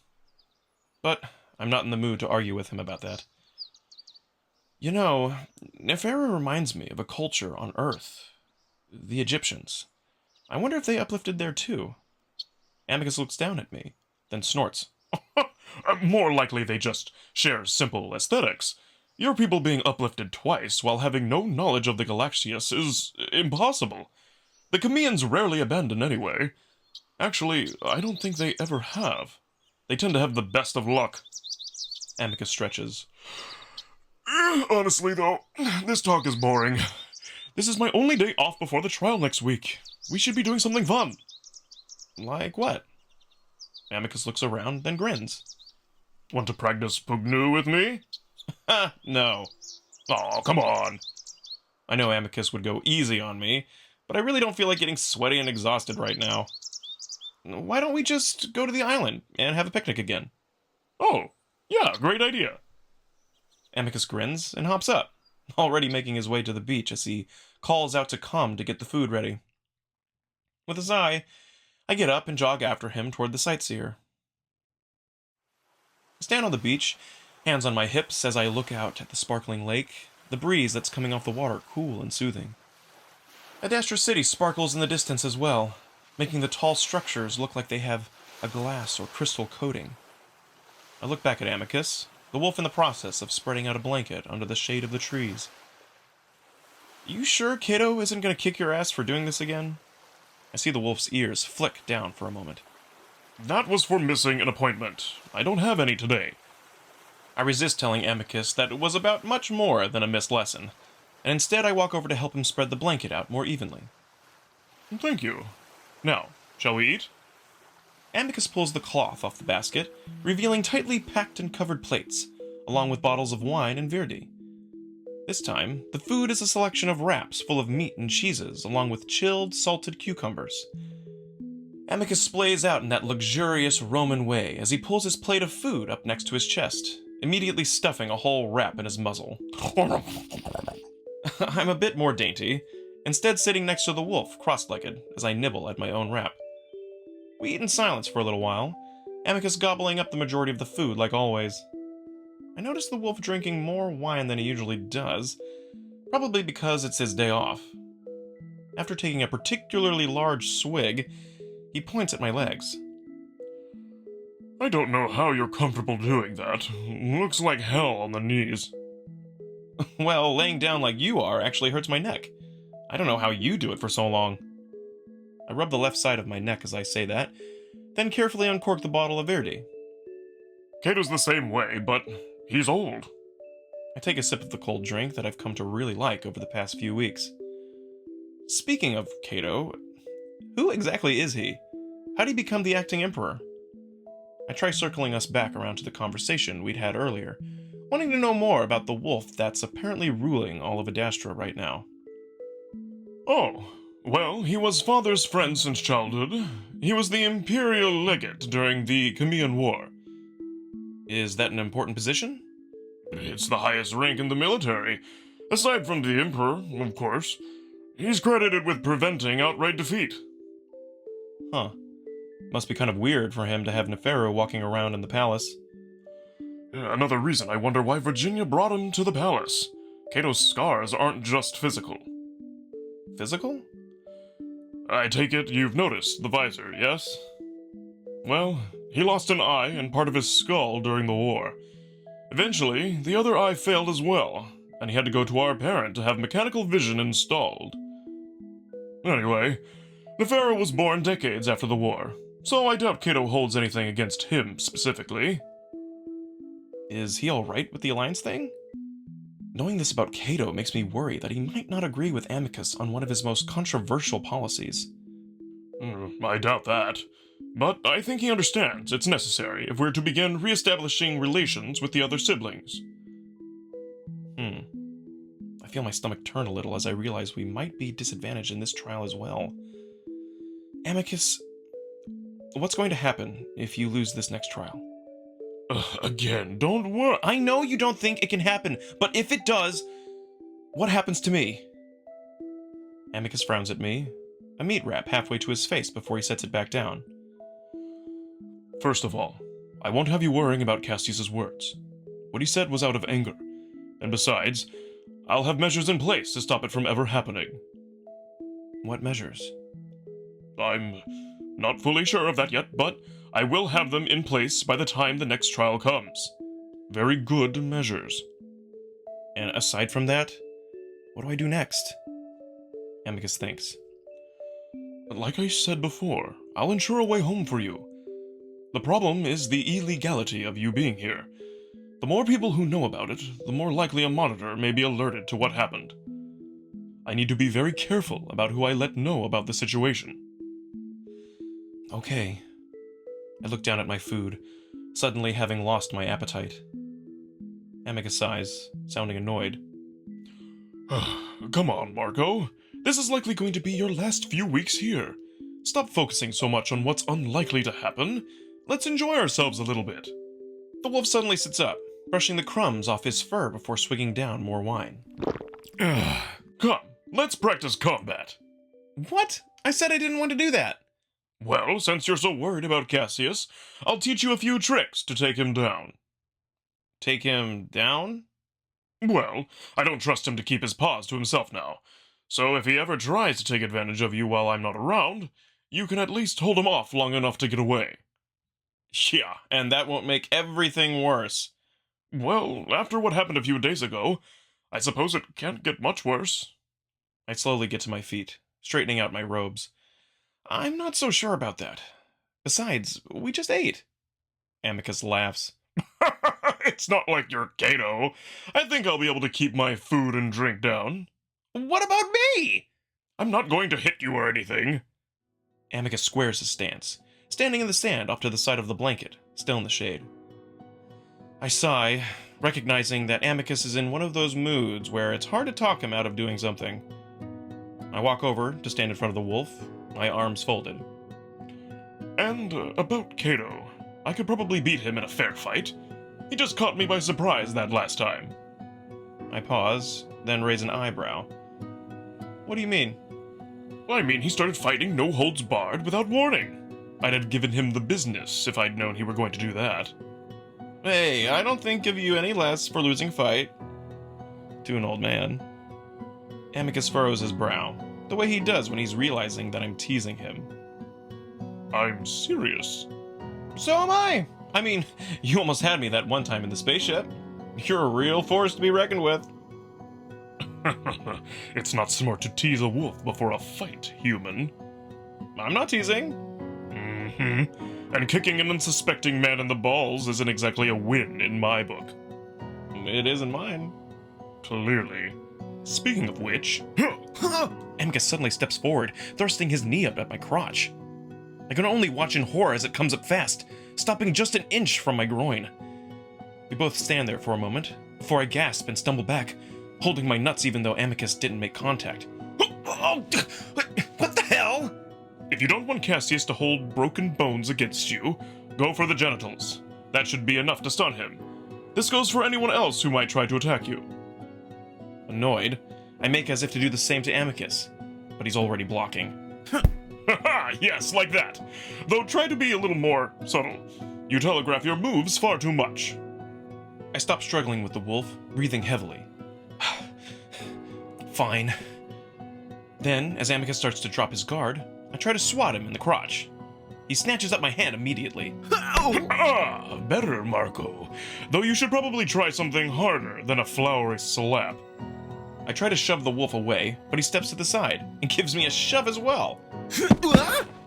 But I'm not in the mood to argue with him about that. You know, Neferu reminds me of a culture on Earth. The Egyptians. I wonder if they uplifted there too. Amicus looks down at me, then snorts.
More likely they just share simple aesthetics. Your people being uplifted twice while having no knowledge of the Galaxius is impossible. The Chemians rarely abandon anyway. Actually, I don't think they ever have. They tend to have the best of luck.
Amicus stretches.
Honestly, though, this talk is boring. This is my only day off before the trial next week. We should be doing something fun.
Like what? Amicus looks around, then grins.
Want to practice Pugnu with me?
Ha, no.
Oh, come on.
I know Amicus would go easy on me, but I really don't feel like getting sweaty and exhausted right now. Why don't we just go to the island and have a picnic again?
Oh, yeah, great idea.
Amicus grins and hops up, already making his way to the beach as he calls out to come to get the food ready. With a sigh, I get up and jog after him toward the sightseer. I stand on the beach, hands on my hips as I look out at the sparkling lake, the breeze that's coming off the water cool and soothing. Adastra City sparkles in the distance as well, making the tall structures look like they have a glass or crystal coating. I look back at Amicus, the wolf in the process of spreading out a blanket under the shade of the trees. You sure Cato isn't going to kick your ass for doing this again? I see the wolf's ears flick down for a moment.
That was for missing an appointment. I don't have any today.
I resist telling Amicus that it was about much more than a missed lesson, and instead I walk over to help him spread the blanket out more evenly.
Thank you. Now, shall we eat?
Amicus pulls the cloth off the basket, revealing tightly packed and covered plates, along with bottles of wine and Verdi. This time, the food is a selection of wraps full of meat and cheeses, along with chilled, salted cucumbers. Amicus splays out in that luxurious Roman way as he pulls his plate of food up next to his chest, immediately stuffing a whole wrap in his muzzle. I'm a bit more dainty, instead sitting next to the wolf, cross-legged, as I nibble at my own wrap. We eat in silence for a little while, Amicus gobbling up the majority of the food like always. I notice the wolf drinking more wine than he usually does, probably because it's his day off. After taking a particularly large swig, he points at my legs.
I don't know how you're comfortable doing that. Looks like hell on the knees.
Well, laying down like you are actually hurts my neck. I don't know how you do it for so long. I rub the left side of my neck as I say that, then carefully uncork the bottle of Verdi.
Cato's the same way, but he's old.
I take a sip of the cold drink that I've come to really like over the past few weeks. Speaking of Cato, who exactly is he? How did he become the acting emperor? I try circling us back around to the conversation we'd had earlier, wanting to know more about the wolf that's apparently ruling all of Adastra right now.
Oh, well, he was father's friend since childhood. He was the imperial legate during the Crimean War.
Is that an important position?
It's the highest rank in the military. Aside from the emperor, of course. He's credited with preventing outright defeat.
Huh. Must be kind of weird for him to have Neferu walking around in the palace.
Another reason I wonder why Virginia brought him to the palace. Cato's scars aren't just physical.
Physical?
I take it you've noticed the visor, yes? Well, he lost an eye and part of his skull during the war. Eventually, the other eye failed as well, and he had to go to our parent to have mechanical vision installed. Anyway, Neferu was born decades after the war, so I doubt Cato holds anything against him specifically.
Is he alright with the alliance thing? Knowing this about Cato makes me worry that he might not agree with Amicus on one of his most controversial policies.
I doubt that. But I think he understands it's necessary if we're to begin re-establishing relations with the other siblings.
I feel my stomach turn a little as I realize we might be disadvantaged in this trial as well. Amicus, what's going to happen if you lose this next trial?
Again, don't worry.
I know you don't think it can happen, but if it does, what happens to me? Amicus frowns at me, a meat wrap halfway to his face before he sets it back down.
First of all, I won't have you worrying about Cassius's words. What he said was out of anger. And besides, I'll have measures in place to stop it from ever happening.
What measures?
I'm not fully sure of that yet, but I will have them in place by the time the next trial comes. Very good measures.
And aside from that, what do I do next? Amicus thinks.
Like I said before, I'll ensure a way home for you. The problem is the illegality of you being here. The more people who know about it, the more likely a monitor may be alerted to what happened. I need to be very careful about who I let know about the situation.
Okay. I look down at my food, suddenly having lost my appetite. Amicus sighs, sounding annoyed.
Come on, Marco. This is likely going to be your last few weeks here. Stop focusing so much on what's unlikely to happen. Let's enjoy ourselves a little bit.
The wolf suddenly sits up, brushing the crumbs off his fur before swigging down more wine.
Come, let's practice combat.
What? I said I didn't want to do that.
Well, since you're so worried about Cassius, I'll teach you a few tricks to take him down.
Take him down?
Well, I don't trust him to keep his paws to himself now. So if he ever tries to take advantage of you while I'm not around, you can at least hold him off long enough to get away.
Yeah, and that won't make everything worse.
Well, after what happened a few days ago, I suppose it can't get much worse.
I slowly get to my feet, straightening out my robes. I'm not so sure about that. Besides, we just ate. Amicus laughs.
It's not like you're Cato. I think I'll be able to keep my food and drink down.
What about me?
I'm not going to hit you or anything.
Amicus squares his stance, standing in the sand off to the side of the blanket, still in the shade. I sigh, recognizing that Amicus is in one of those moods where it's hard to talk him out of doing something. I walk over to stand in front of the wolf, my arms folded.
And about Cato, I could probably beat him in a fair fight. He just caught me by surprise that last time.
I pause, then raise an eyebrow. What do you mean?
I mean, he started fighting no holds barred without warning. I'd have given him the business if I'd known he were going to do that.
Hey, I don't think of you any less for losing a fight. To an old man. Amicus furrows his brow, the way he does when he's realizing that I'm teasing him.
I'm serious.
So am I. I mean, you almost had me that one time in the spaceship. You're a real force to be reckoned with.
It's not smart to tease a wolf before a fight, human.
I'm not teasing.
Mm-hmm. And kicking an unsuspecting man in the balls isn't exactly a win in my book.
It isn't mine.
Clearly. Speaking of which...
Amicus suddenly steps forward, thrusting his knee up at my crotch. I can only watch in horror as it comes up fast, stopping just an inch from my groin. We both stand there for a moment, before I gasp and stumble back, holding my nuts even though Amicus didn't make contact. Oh, what the hell?
If you don't want Cassius to hold broken bones against you, go for the genitals. That should be enough to stun him. This goes for anyone else who might try to attack you.
Annoyed, I make as if to do the same to Amicus, but he's already blocking.
Haha, yes, like that. Though try to be a little more subtle. You telegraph your moves far too much.
I stop struggling with the wolf, breathing heavily. Fine. Then, as Amicus starts to drop his guard, I try to swat him in the crotch. He snatches up my hand immediately.
Ah, better, Marco. Though you should probably try something harder than a flowery slap.
I try to shove the wolf away, but he steps to the side and gives me a shove as well.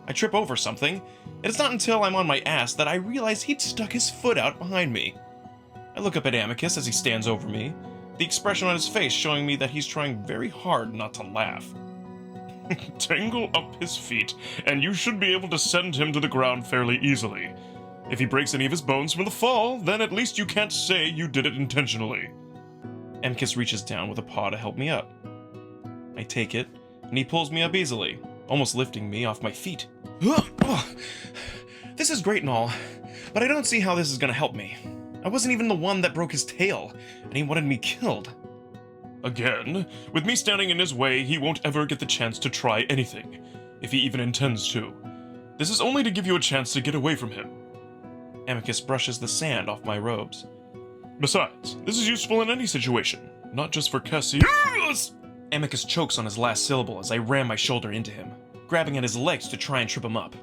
I trip over something, and it's not until I'm on my ass that I realize he'd stuck his foot out behind me. I look up at Amicus as he stands over me, the expression on his face showing me that he's trying very hard not to laugh.
Tangle up his feet, and you should be able to send him to the ground fairly easily. If he breaks any of his bones from the fall, then at least you can't say you did it intentionally.
Amicus reaches down with a paw to help me up. I take it, and he pulls me up easily, almost lifting me off my feet. This is great and all, but I don't see how this is going to help me. I wasn't even the one that broke his tail, and he wanted me killed.
Again, with me standing in his way, he won't ever get the chance to try anything, if he even intends to. This is only to give you a chance to get away from him.
Amicus brushes the sand off my robes.
Besides, this is useful in any situation, not just for Cassius.
Amicus chokes on his last syllable as I ram my shoulder into him, grabbing at his legs to try and trip him up.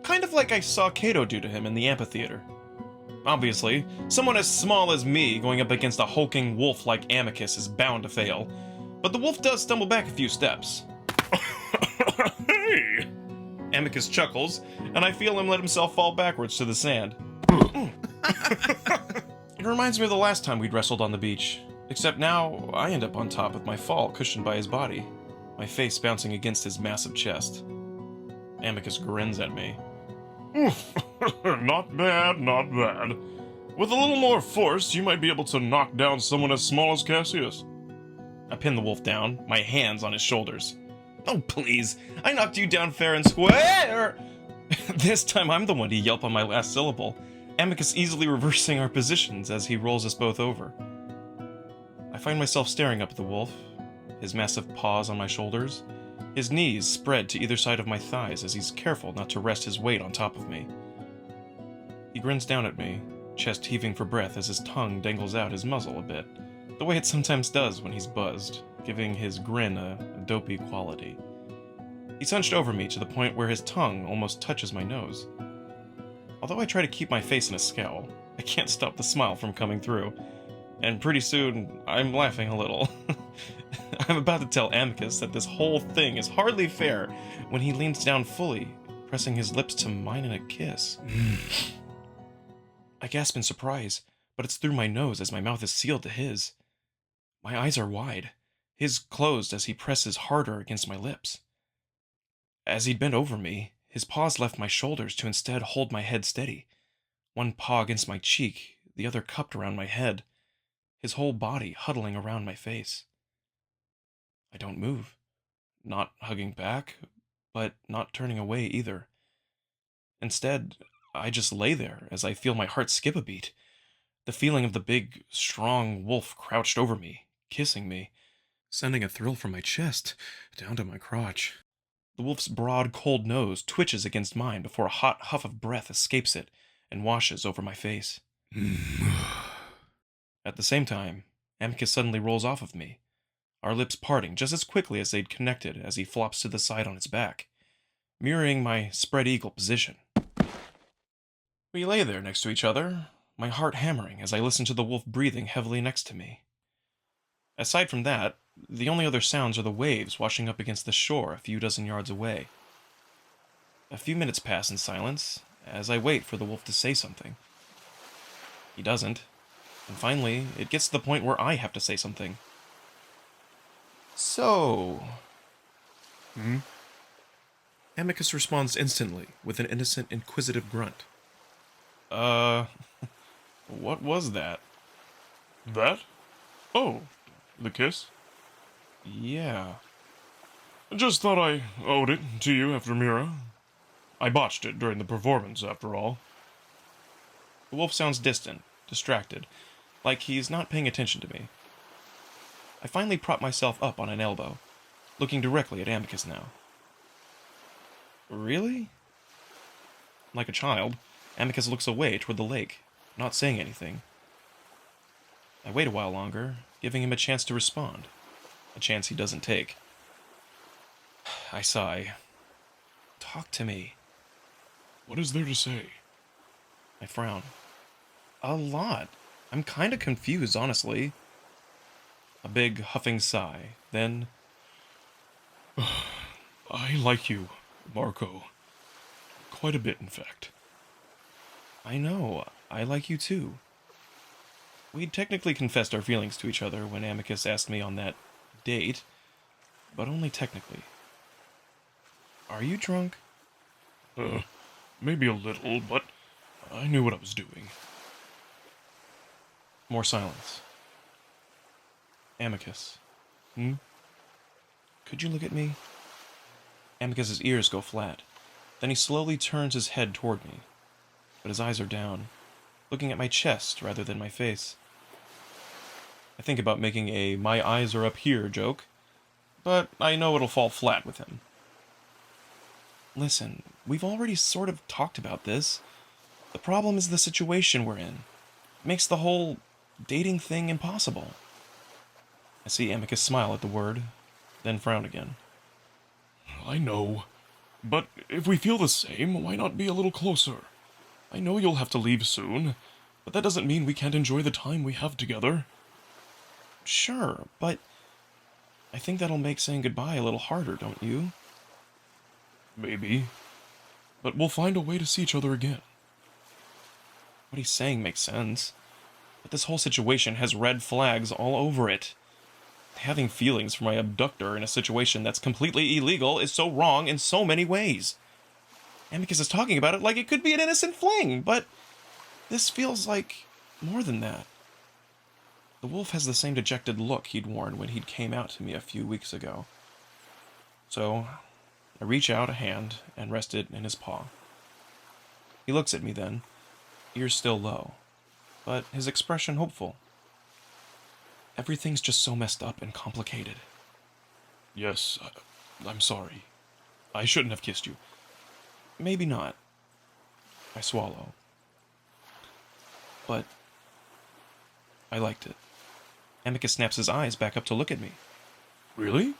Kind of like I saw Cato do to him in the amphitheater. Obviously, someone as small as me going up against a hulking wolf like Amicus is bound to fail, but the wolf does stumble back a few steps.
Hey!
Amicus chuckles, and I feel him let himself fall backwards to the sand. It reminds me of the last time we'd wrestled on the beach, except now I end up on top with my fall cushioned by his body. my face bouncing against his massive chest. Amicus grins at me.
Not bad, not bad. With a little more force, you might be able to knock down someone as small as Cassius.
I pin the wolf down, my hands on his shoulders. Oh, please. I knocked you down fair and square. This time I'm the one to yelp on my last syllable, Amicus easily reversing our positions as he rolls us both over. I find myself staring up at the wolf, his massive paws on my shoulders, his knees spread to either side of my thighs as he's careful not to rest his weight on top of me. He grins down at me, chest heaving for breath as his tongue dangles out his muzzle a bit, the way it sometimes does when he's buzzed, giving his grin a dopey quality. He's hunched over me to the point where his tongue almost touches my nose. Although I try to keep my face in a scowl, I can't stop the smile from coming through, and pretty soon I'm laughing a little. I'm about to tell Amicus that this whole thing is hardly fair when he leans down fully, pressing his lips to mine in a kiss. I gasp in surprise, but it's through my nose as my mouth is sealed to his. My eyes are wide, his closed as he presses harder against my lips. As he bent over me, his paws left my shoulders to instead hold my head steady, one paw against my cheek, the other cupped around my head, his whole body huddling around my face. I don't move, not hugging back, but not turning away either. Instead, I just lay there as I feel my heart skip a beat, the feeling of the big, strong wolf crouched over me, kissing me, sending a thrill from my chest down to my crotch. The wolf's broad, cold nose twitches against mine before a hot huff of breath escapes it and washes over my face. At the same time, Amicus suddenly rolls off of me, our lips parting just as quickly as they'd connected as he flops to the side on his back, mirroring my spread eagle position. We lay there next to each other, my heart hammering as I listen to the wolf breathing heavily next to me. Aside from that, the only other sounds are the waves washing up against the shore a few dozen yards away. A few minutes pass in silence as I wait for the wolf to say something. He doesn't, and finally it gets to the point where I have to say something. So... Amicus responds instantly with an innocent, inquisitive grunt. What was that?
That? Oh, the kiss?
Yeah.
Just thought I owed it to you after Mira. I botched it during the performance, after all.
The wolf sounds distant, distracted, like he's not paying attention to me. I finally prop myself up on an elbow, looking directly at Amicus now. Really? Like a child, Amicus looks away toward the lake, not saying anything. I wait a while longer, giving him a chance to respond, a chance he doesn't take. I sigh. Talk to me.
What is there to say?
I frown. A lot. I'm kinda confused, honestly. A big, huffing sigh, then...
I like you, Marco. Quite a bit, in fact.
I know, I like you too. We'd technically confessed our feelings to each other when Amicus asked me on that date, but only technically. Are you drunk?
Maybe a little, but I knew what I was doing.
More silence. Amicus. Could you look at me? Amicus's ears go flat. Then he slowly turns his head toward me, but his eyes are down, looking at my chest rather than my face. I think about making a "my eyes are up here" joke, but I know it'll fall flat with him. Listen, we've already sort of talked about this. The problem is the situation we're in. It makes the whole dating thing impossible. I see Amicus smile at the word, then frown again.
I know. But if we feel the same, why not be a little closer? I know you'll have to leave soon, but that doesn't mean we can't enjoy the time we have together.
Sure, but I think that'll make saying goodbye a little harder, don't you?
Maybe. But we'll find a way to see each other again.
What he's saying makes sense, but this whole situation has red flags all over it. Having feelings for my abductor in a situation that's completely illegal is so wrong in so many ways. Amicus is talking about it like it could be an innocent fling, but this feels like more than that. The wolf has the same dejected look he'd worn when he'd came out to me a few weeks ago. So, I reach out a hand and rest it in his paw. He looks at me then, ears still low, but his expression hopeful. Everything's just so messed up and complicated.
Yes, I'm sorry. I shouldn't have kissed you.
Maybe not. I swallow. But I liked it. Amicus snaps his eyes back up to look at me.
Really?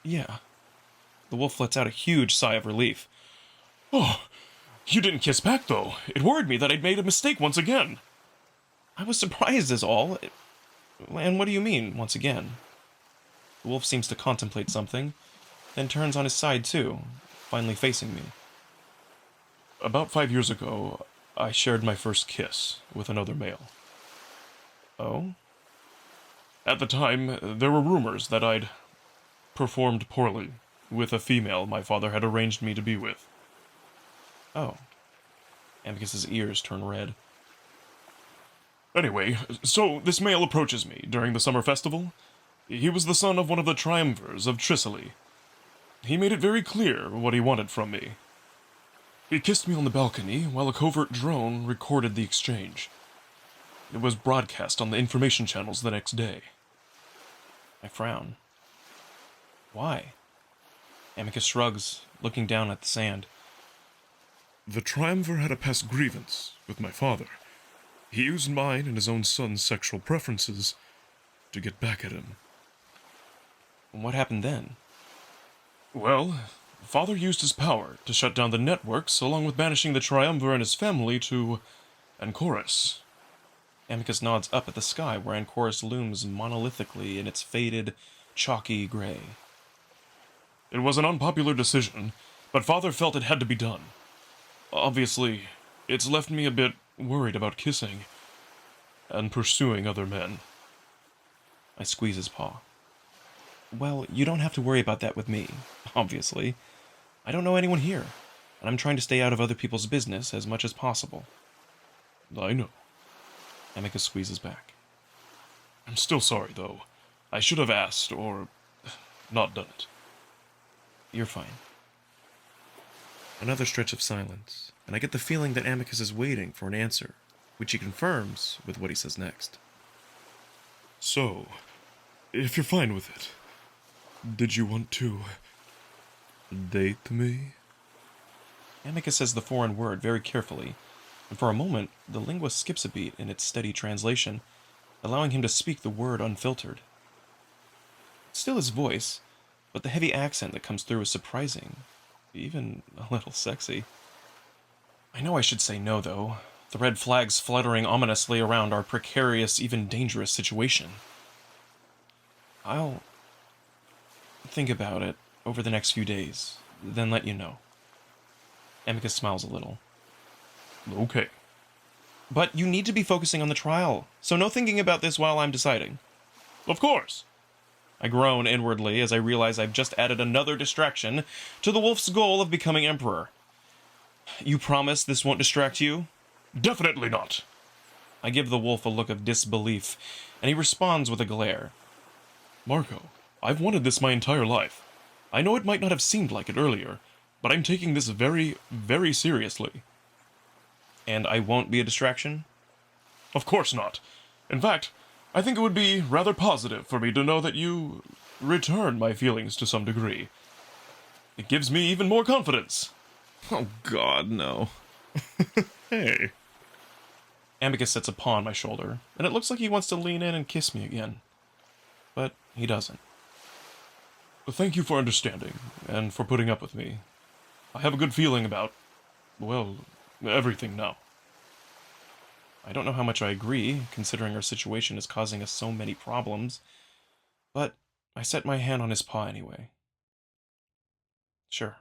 Yeah. The wolf lets out a huge sigh of relief.
Oh, you didn't kiss back, though. It worried me that I'd made a mistake once again.
I was surprised is all. And what do you mean, once again? The wolf seems to contemplate something, then turns on his side too, finally facing me.
About 5 years ago, I shared my first kiss with another male.
Oh?
At the time, there were rumors that I'd performed poorly with a female my father had arranged me to be with.
Oh. Amicus's ears turn red.
Anyway, so this male approaches me during the summer festival. He was the son of one of the triumvirs of Tricely. He made it very clear what he wanted from me. He kissed me on the balcony while a covert drone recorded the exchange. It was broadcast on the information channels the next day.
I frown. Why? Amicus shrugs, looking down at the sand.
The triumvir had a past grievance with my father. He used mine and his own son's sexual preferences to get back at him.
What happened then?
Well, father used his power to shut down the networks, along with banishing the triumvir and his family to Anchorus.
Amicus nods up at the sky where Anchorus looms monolithically in its faded, chalky gray.
It was an unpopular decision, but father felt it had to be done. Obviously, it's left me a bit worried about kissing and pursuing other men.
I squeeze his paw. Well, you don't have to worry about that with me, obviously. I don't know anyone here, and I'm trying to stay out of other people's business as much as possible.
I know.
Amicus squeezes back.
I'm still sorry, though. I should have asked, or not done it.
You're fine. Another stretch of silence, and I get the feeling that Amicus is waiting for an answer, which he confirms with what he says next.
So, if you're fine with it, did you want to date me?
Amicus says the foreign word very carefully, and for a moment the lingua skips a beat in its steady translation, allowing him to speak the word unfiltered. It's still his voice, but the heavy accent that comes through is surprising, even a little sexy. I know I should say no, though, the red flags fluttering ominously around our precarious, even dangerous situation. I'll think about it over the next few days, then let you know. Amicus smiles a little.
Okay.
But you need to be focusing on the trial, so no thinking about this while I'm deciding.
Of course.
I groan inwardly as I realize I've just added another distraction to the wolf's goal of becoming emperor. You promise this won't distract you?
Definitely not.
I give the wolf a look of disbelief, and he responds with a glare.
Marco, I've wanted this my entire life. I know it might not have seemed like it earlier, but I'm taking this very, very seriously.
And I won't be a distraction?
Of course not. In fact, I think it would be rather positive for me to know that you return my feelings to some degree. It gives me even more confidence.
Oh God, no.
Hey.
Amicus sets a paw on my shoulder, and it looks like he wants to lean in and kiss me again. But he doesn't.
Thank you for understanding, and for putting up with me. I have a good feeling about, well, everything now.
I don't know how much I agree, considering our situation is causing us so many problems, but I set my hand on his paw anyway. Sure.